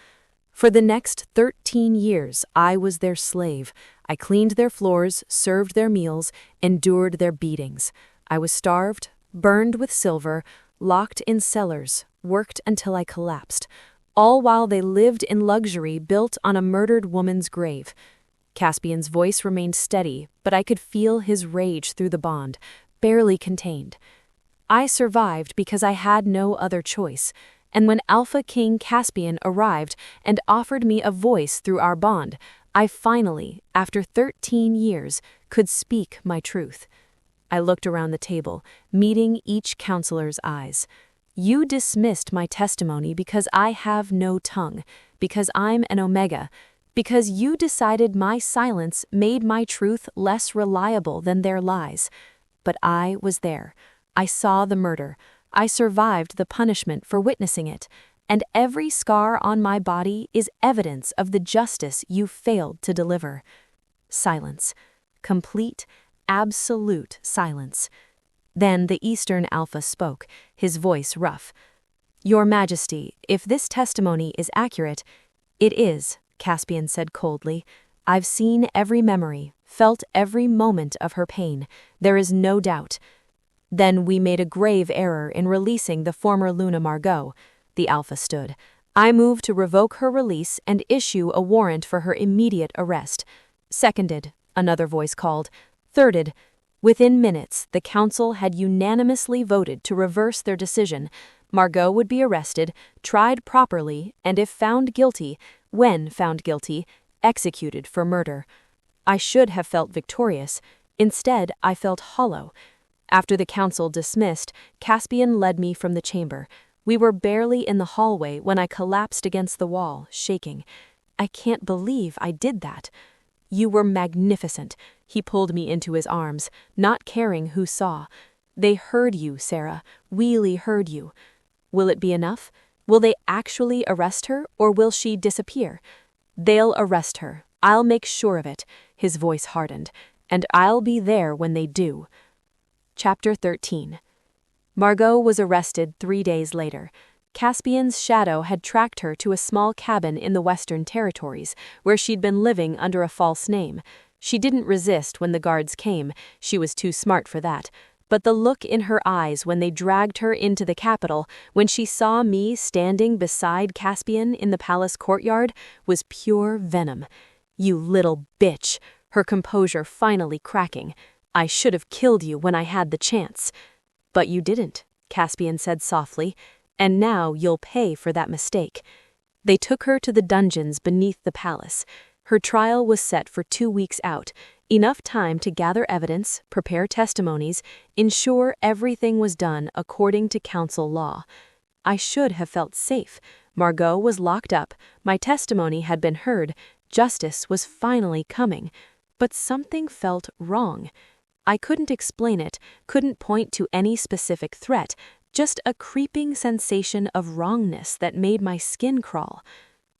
For the next 13 years, I was their slave. I cleaned their floors, served their meals, endured their beatings. I was starved, burned with silver, locked in cellars, worked until I collapsed. all while they lived in luxury built on a murdered woman's grave. Caspian's voice remained steady, but I could feel his rage through the bond, barely contained. I survived because I had no other choice, and when Alpha King Caspian arrived and offered me a voice through our bond, I finally, after 13 years, could speak my truth. I looked around the table, meeting each counselor's eyes. You dismissed my testimony because I have no tongue, because I'm an Omega, because you decided my silence made my truth less reliable than their lies. But I was there. I saw the murder. I survived the punishment for witnessing it, and every scar on my body is evidence of the justice you failed to deliver. Silence. Complete, absolute silence. Then the Eastern Alpha spoke, his voice rough. Your Majesty, if this testimony is accurate, it is, Caspian said coldly. I've seen every memory, felt every moment of her pain. There is no doubt. Then we made a grave error in releasing the former Luna Margot, the Alpha stood. I move to revoke her release and issue a warrant for her immediate arrest. Seconded, another voice called. Thirded. Within minutes, the council had unanimously voted to reverse their decision. Margot would be arrested, tried properly, and if found guilty, when found guilty, executed for murder. I should have felt victorious. Instead, I felt hollow. After the council dismissed, Caspian led me from the chamber. We were barely in the hallway when I collapsed against the wall, shaking. I can't believe I did that. You were magnificent. He pulled me into his arms, not caring who saw. They heard you, Sarah. Really heard you. Will it be enough? Will they actually arrest her, or will she disappear? They'll arrest her. I'll make sure of it. His voice hardened. And I'll be there when they do. Chapter 13. Margot was arrested 3 days later. Caspian's shadow had tracked her to a small cabin in the Western Territories, where she'd been living under a false name. She didn't resist when the guards came, she was too smart for that. But the look in her eyes when they dragged her into the capital, when she saw me standing beside Caspian in the palace courtyard, was pure venom. You little bitch, her composure finally cracking. I should have killed you when I had the chance. But you didn't, Caspian said softly, and now you'll pay for that mistake. They took her to the dungeons beneath the palace. Her trial was set for 2 weeks out, enough time to gather evidence, prepare testimonies, ensure everything was done according to council law. I should have felt safe. Margot was locked up, my testimony had been heard, justice was finally coming. But something felt wrong. I couldn't explain it, couldn't point to any specific threat, just a creeping sensation of wrongness that made my skin crawl.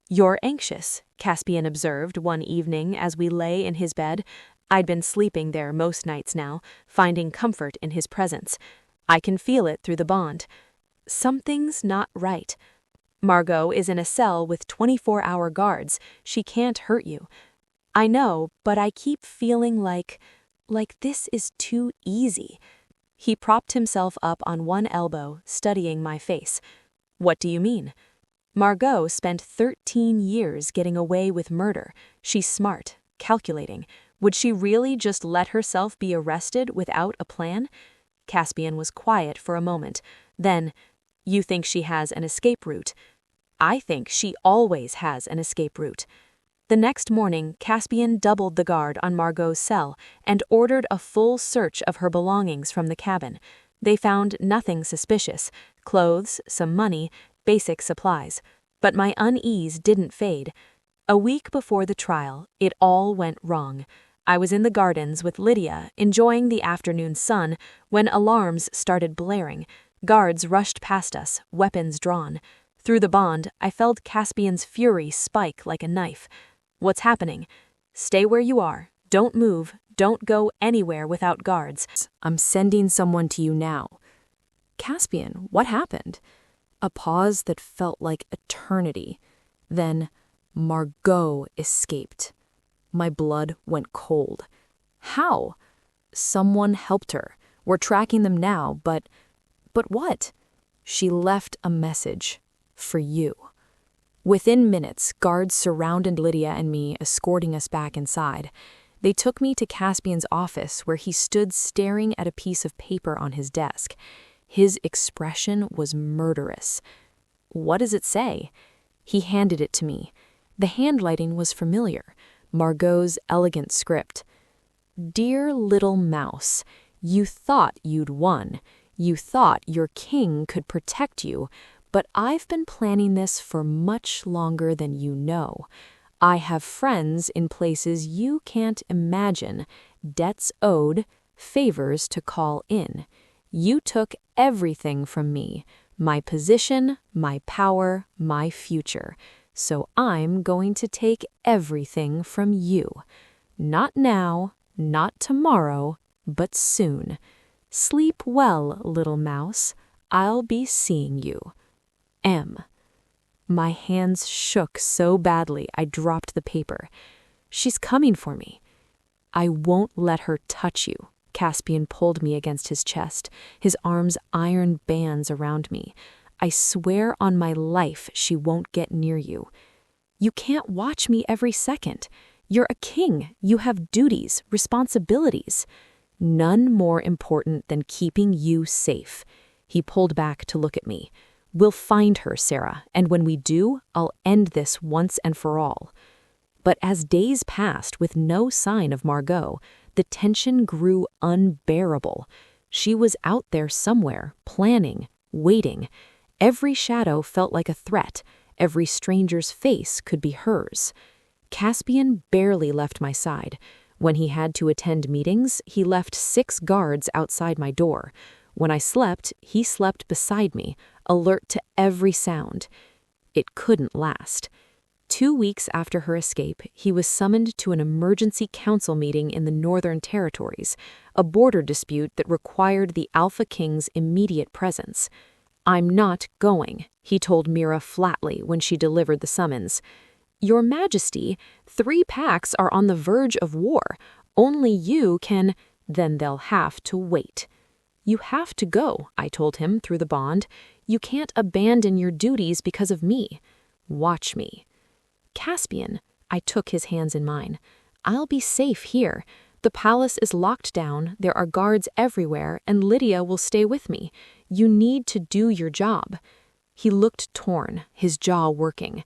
You're anxious, Caspian observed one evening as we lay in his bed. I'd been sleeping there most nights now, finding comfort in his presence. I can feel it through the bond. Something's not right. Margot is in a cell with 24-hour guards. She can't hurt you. I know, but I keep feeling like this is too easy. He propped himself up on one elbow, studying my face. What do you mean? Margot spent 13 years getting away with murder. She's smart, calculating. Would she really just let herself be arrested without a plan? Caspian was quiet for a moment. Then, you think she has an escape route? I think she always has an escape route. The next morning, Caspian doubled the guard on Margot's cell and ordered a full search of her belongings from the cabin. They found nothing suspicious, clothes, some money, basic supplies. But my unease didn't fade. A week before the trial, it all went wrong. I was in the gardens with Lydia, enjoying the afternoon sun, when alarms started blaring. Guards rushed past us, weapons drawn. Through the bond, I felt Caspian's fury spike like a knife. What's happening? Stay where you are. Don't move. Don't go anywhere without guards. I'm sending someone to you now. Caspian, what happened? A pause that felt like eternity. Then, Margot escaped. My blood went cold. How? Someone helped her. We're tracking them now, but what? She left a message. For you. Within minutes, guards surrounded Lydia and me, escorting us back inside. They took me to Caspian's office, where he stood staring at a piece of paper on his desk. His expression was murderous. "What does it say?" He handed it to me. The handwriting was familiar, Margot's elegant script. "Dear little mouse, you thought you'd won. You thought your king could protect you, but I've been planning this for much longer than you know. I have friends in places you can't imagine, debts owed, favors to call in. You took everything from me, my position, my power, my future. So I'm going to take everything from you. Not now, not tomorrow, but soon. Sleep well, little mouse. I'll be seeing you. M." My hands shook so badly I dropped the paper. "She's coming for me." "I won't let her touch you." Caspian pulled me against his chest, his arms iron bands around me. "I swear on my life she won't get near you. You can't watch me every second. You're a king. You have duties, responsibilities. None more important than keeping you safe." He pulled back to look at me. "We'll find her, Sarah, and when we do, I'll end this once and for all." But as days passed with no sign of Margot, the tension grew unbearable. She was out there somewhere, planning, waiting. Every shadow felt like a threat. Every stranger's face could be hers. Caspian barely left my side. When he had to attend meetings, he left 6 guards outside my door. When I slept, he slept beside me, alert to every sound. It couldn't last. 2 weeks after her escape, he was summoned to an emergency council meeting in the Northern Territories, a border dispute that required the Alpha King's immediate presence. "I'm not going," he told Mira flatly when she delivered the summons. "Your Majesty, 3 packs are on the verge of war. Only you can—" "Then they'll have to wait." "You have to go," I told him through the bond. "You can't abandon your duties because of me. Watch me." "Caspian," I took his hands in mine. "I'll be safe here. The palace is locked down, there are guards everywhere, and Lydia will stay with me. You need to do your job." He looked torn, his jaw working.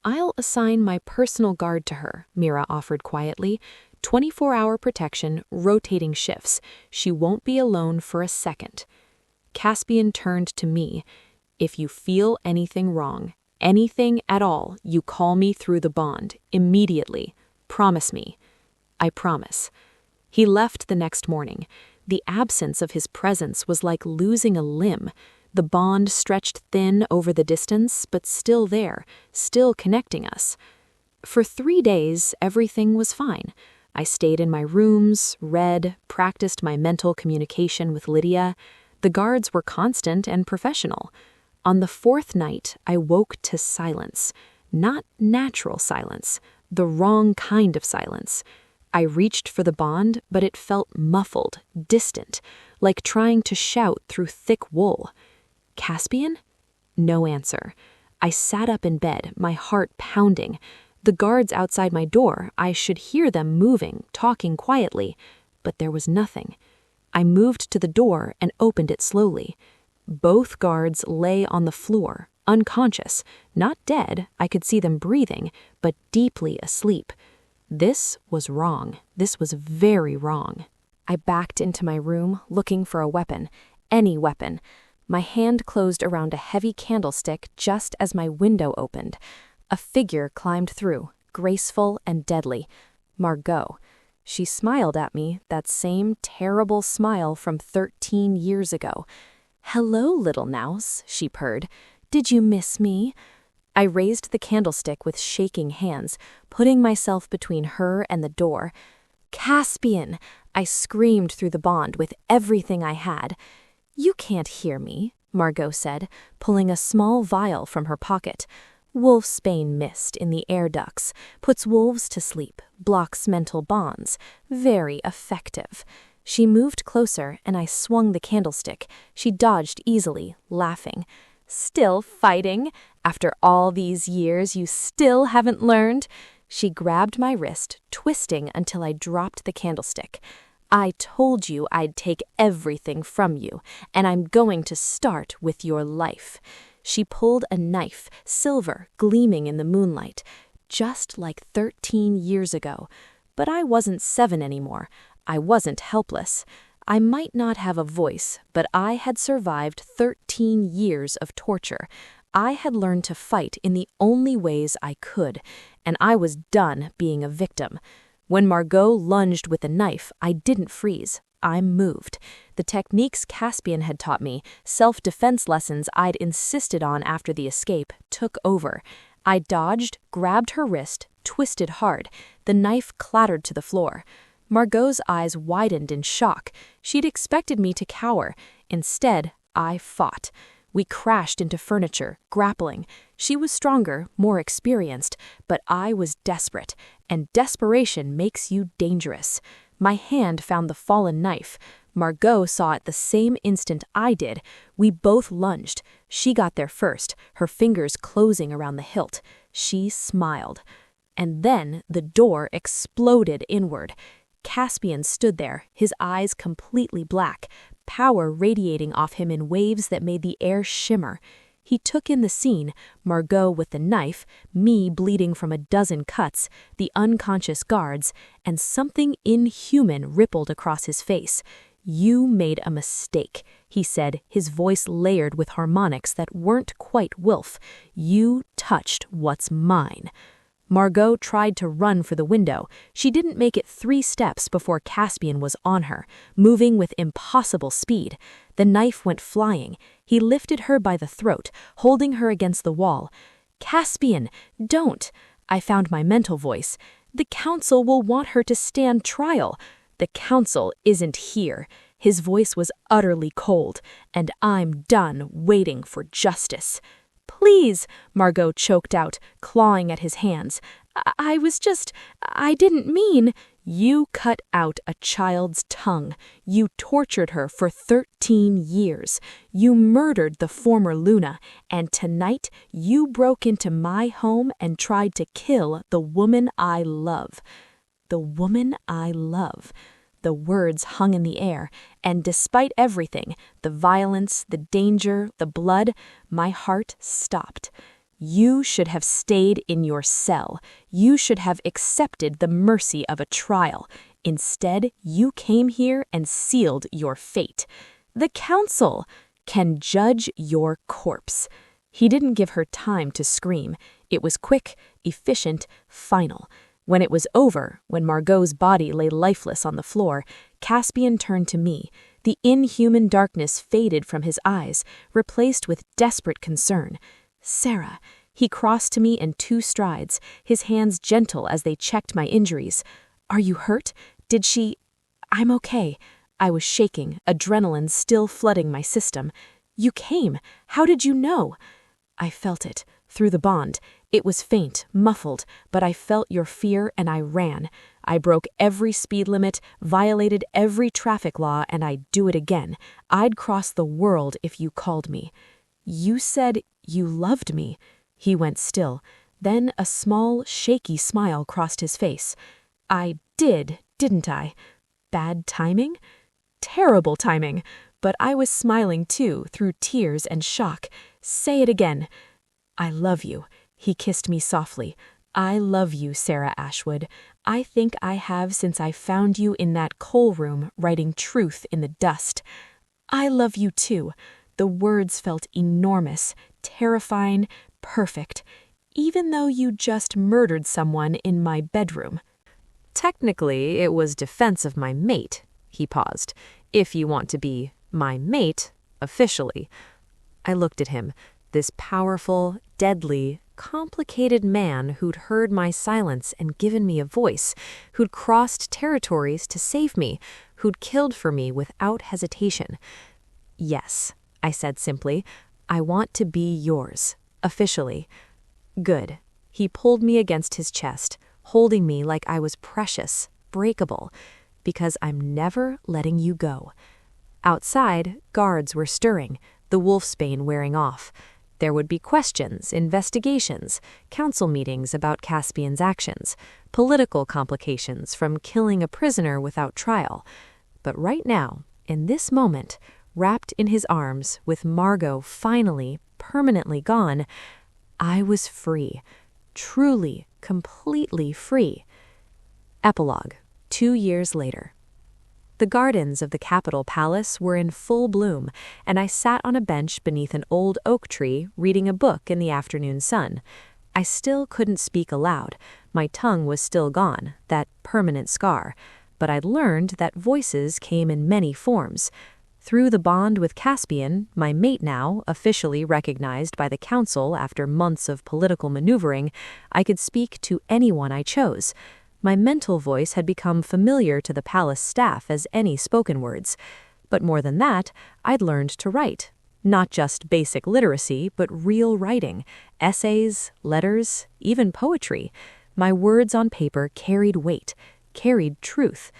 "I'll assign my personal guard to her," Mira offered quietly. 24-hour protection, rotating shifts. She won't be alone for a second." Caspian turned to me. "If you feel anything wrong, anything at all, you call me through the bond, immediately. Promise me." "I promise." He left the next morning. The absence of his presence was like losing a limb. The bond stretched thin over the distance, but still there, still connecting us. For 3 days, everything was fine. I stayed in my rooms, read, practiced my mental communication with Lydia. The guards were constant and professional. On the 4th night, I woke to silence. Not natural silence, the wrong kind of silence. I reached for the bond, but it felt muffled, distant, like trying to shout through thick wool. "Caspian?" No answer. I sat up in bed, my heart pounding. The guards outside my door, I should hear them moving, talking quietly, but there was nothing. I moved to the door and opened it slowly. Both guards lay on the floor, unconscious, not dead, I could see them breathing, but deeply asleep. This was wrong. This was very wrong. I backed into my room, looking for a weapon, any weapon. My hand closed around a heavy candlestick just as my window opened. A figure climbed through, graceful and deadly. Margot. She smiled at me, that same terrible smile from 13 years ago. "Hello, little mouse," she purred. "Did you miss me?" I raised the candlestick with shaking hands, putting myself between her and the door. "Caspian!" I screamed through the bond with everything I had. "You can't hear me," Margot said, pulling a small vial from her pocket. "Wolfsbane mist in the air ducts, puts wolves to sleep, blocks mental bonds. Very effective." She moved closer, and I swung the candlestick. She dodged easily, laughing. "Still fighting? After all these years, you still haven't learned?" She grabbed my wrist, twisting until I dropped the candlestick. "I told you I'd take everything from you, and I'm going to start with your life." She pulled a knife, silver, gleaming in the moonlight, just like 13 years ago. But I wasn't 7 anymore. I wasn't helpless. I might not have a voice, but I had survived 13 years of torture. I had learned to fight in the only ways I could, and I was done being a victim. When Margot lunged with the knife, I didn't freeze. I moved. The techniques Caspian had taught me, self-defense lessons I'd insisted on after the escape, took over. I dodged, grabbed her wrist, twisted hard. The knife clattered to the floor. Margot's eyes widened in shock. She'd expected me to cower. Instead, I fought. We crashed into furniture, grappling. She was stronger, more experienced, but I was desperate, and desperation makes you dangerous. My hand found the fallen knife. Margot saw it the same instant I did. We both lunged. She got there first, her fingers closing around the hilt. She smiled. And then the door exploded inward. Caspian stood there, his eyes completely black, power radiating off him in waves that made the air shimmer. He took in the scene, Margot with the knife, me bleeding from a dozen cuts, the unconscious guards, and something inhuman rippled across his face. "You made a mistake," he said, his voice layered with harmonics that weren't quite wolf. "You touched what's mine." Margot tried to run for the window. She didn't make it 3 steps before Caspian was on her, moving with impossible speed. The knife went flying. He lifted her by the throat, holding her against the wall. "Caspian, don't!" I found my mental voice. "The council will want her to stand trial." "The council isn't here." His voice was utterly cold, "and I'm done waiting for justice." "Please," Margot choked out, clawing at his hands. I didn't mean." "You cut out a child's tongue. You tortured her for 13 years. You murdered the former Luna, and tonight you broke into my home and tried to kill the woman I love." The woman I love. The words hung in the air, and despite everything, the violence, the danger, the blood, my heart stopped. "You should have stayed in your cell. You should have accepted the mercy of a trial. Instead, you came here and sealed your fate. The council can judge your corpse." He didn't give her time to scream. It was quick, efficient, final. When it was over, when Margot's body lay lifeless on the floor, Caspian turned to me. The inhuman darkness faded from his eyes, replaced with desperate concern. "Sarah." He crossed to me in 2 strides, his hands gentle as they checked my injuries. "Are you hurt? Did she—" "I'm okay." I was shaking, adrenaline still flooding my system. "You came. How did you know?" "I felt it. Through the bond. It was faint, muffled, but I felt your fear and I ran. I broke every speed limit, violated every traffic law, and I'd do it again. I'd cross the world if you called me." "You said you loved me." He went still. Then a small, shaky smile crossed his face. "I did, didn't I? Bad timing?" "Terrible timing." But I was smiling too, through tears and shock. "Say it again." "I love you." He kissed me softly. "I love you, Sarah Ashwood. I think I have since I found you in that coal room writing truth in the dust." "I love you too." The words felt enormous, terrifying, perfect, even though you just murdered someone in my bedroom. "Technically, it was defense of my mate," he paused. "If you want to be my mate, officially." I looked at him, this powerful, deadly, complicated man who'd heard my silence and given me a voice, who'd crossed territories to save me, who'd killed for me without hesitation. "Yes," I said simply, "I want to be yours, officially." "Good." He pulled me against his chest, holding me like I was precious, breakable, "because I'm never letting you go." Outside, guards were stirring, the wolfsbane wearing off. There would be questions, investigations, council meetings about Caspian's actions, political complications from killing a prisoner without trial. But right now, in this moment, wrapped in his arms, with Margot finally, permanently gone, I was free. Truly, completely free. Epilogue, 2 years later. The gardens of the Capitol Palace were in full bloom, and I sat on a bench beneath an old oak tree reading a book in the afternoon sun. I still couldn't speak aloud. My tongue was still gone, that permanent scar. But I'd learned that voices came in many forms. Through the bond with Caspian, my mate now, officially recognized by the council after months of political maneuvering, I could speak to anyone I chose. My mental voice had become familiar to the palace staff as any spoken words. But more than that, I'd learned to write. Not just basic literacy, but real writing. Essays, letters, even poetry. My words on paper carried weight, carried truth.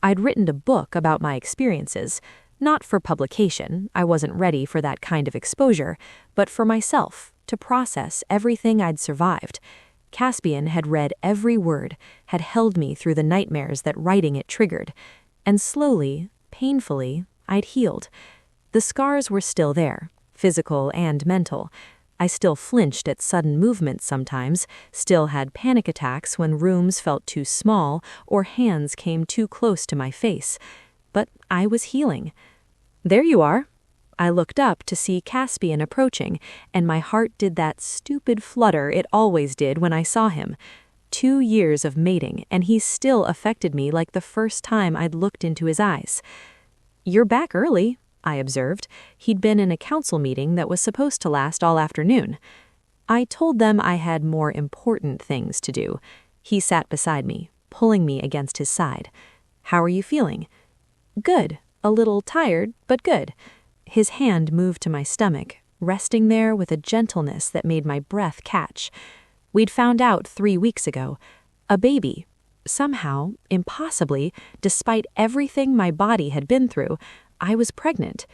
I'd written a book about my experiences. Not for publication, I wasn't ready for that kind of exposure, but for myself, to process everything I'd survived. Caspian had read every word, had held me through the nightmares that writing it triggered. And slowly, painfully, I'd healed. The scars were still there, physical and mental. I still flinched at sudden movements sometimes, still had panic attacks when rooms felt too small or hands came too close to my face. But I was healing. There you are. I looked up to see Caspian approaching, and my heart did that stupid flutter it always did when I saw him. 2 years of mating, and he still affected me like the first time I'd looked into his eyes. "You're back early," I observed. He'd been in a council meeting that was supposed to last all afternoon. I told them I had more important things to do. He sat beside me, pulling me against his side. "How are you feeling?" "Good. A little tired, but good." His hand moved to my stomach, resting there with a gentleness that made my breath catch. We'd found out 3 weeks ago. A baby. Somehow, impossibly, despite everything my body had been through, I was pregnant.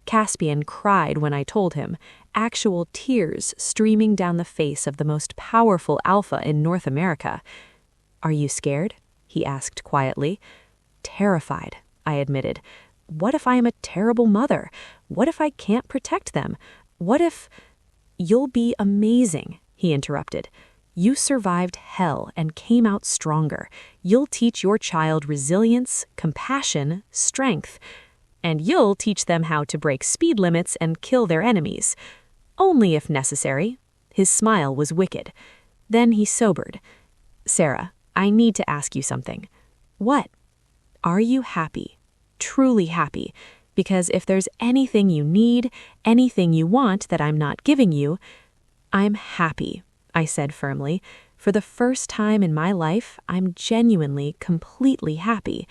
Caspian cried when I told him, actual tears streaming down the face of the most powerful alpha in North America. "Are you scared?" he asked quietly. "Terrified," I admitted. "What if I am a terrible mother? What if I can't protect them? What if—" "You'll be amazing," he interrupted. "You survived hell and came out stronger. You'll teach your child resilience, compassion, strength. And you'll teach them how to break speed limits and kill their enemies. Only if necessary." His smile was wicked. Then he sobered. "Sarah, I need to ask you something." "What?" "Are you happy? Truly happy? Because if there's anything you need, anything you want that I'm not giving you—" "I'm happy," I said firmly. "For the first time in my life, I'm genuinely, completely happy."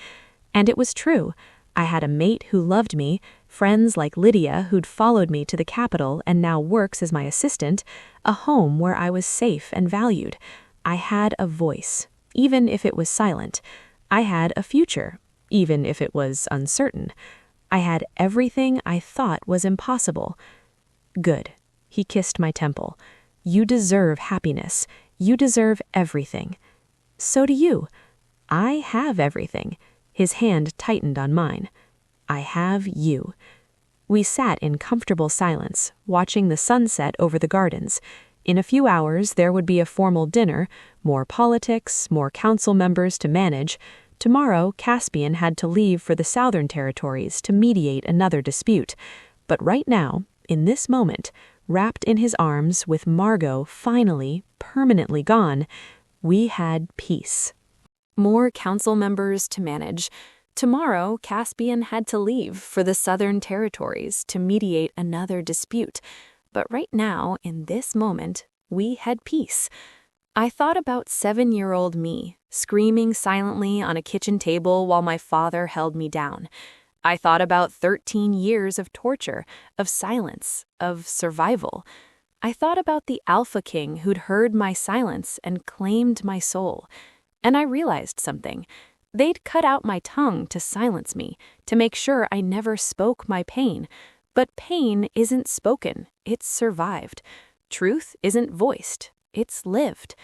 And it was true. I had a mate who loved me, friends like Lydia who'd followed me to the Capitol and now works as my assistant, a home where I was safe and valued. I had a voice, even if it was silent. I had a future, even if it was uncertain. I had everything I thought was impossible. "Good." He kissed my temple. "You deserve happiness. You deserve everything." "So do you." "I have everything." His hand tightened on mine. "I have you." We sat in comfortable silence, watching the sunset over the gardens. In a few hours there would be a formal dinner, more politics, more council members to manage. Tomorrow, Caspian had to leave for the Southern Territories to mediate another dispute. But right now, in this moment, wrapped in his arms with Margot finally, permanently gone, we had peace. More council members to manage. Tomorrow, Caspian had to leave for the Southern Territories to mediate another dispute. But right now, in this moment, we had peace. I thought about 7-year-old me, screaming silently on a kitchen table while my father held me down. I thought about 13 years of torture, of silence, of survival. I thought about the Alpha King who'd heard my silence and claimed my soul. And I realized something. They'd cut out my tongue to silence me, to make sure I never spoke my pain. But pain isn't spoken, it's survived. Truth isn't voiced, it's lived.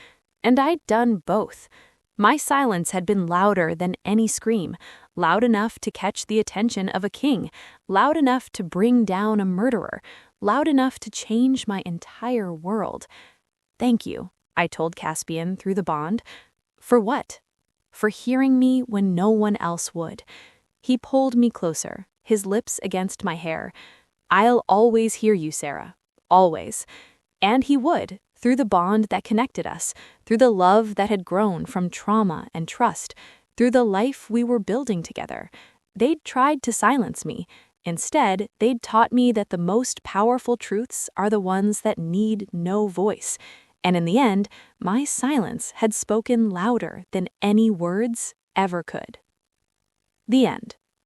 And I'd done both. My silence had been louder than any scream, loud enough to catch the attention of a king, loud enough to bring down a murderer, loud enough to change my entire world. Thank you, I told Caspian through the bond. For what? For hearing me when no one else would. He pulled me closer, his lips against my hair. I'll always hear you, Sarah. Always. And he would, through the bond that connected us, through the love that had grown from trauma and trust, through the life we were building together. They'd tried to silence me. Instead, they'd taught me that the most powerful truths are the ones that need no voice. And in the end, my silence had spoken louder than any words ever could. The end.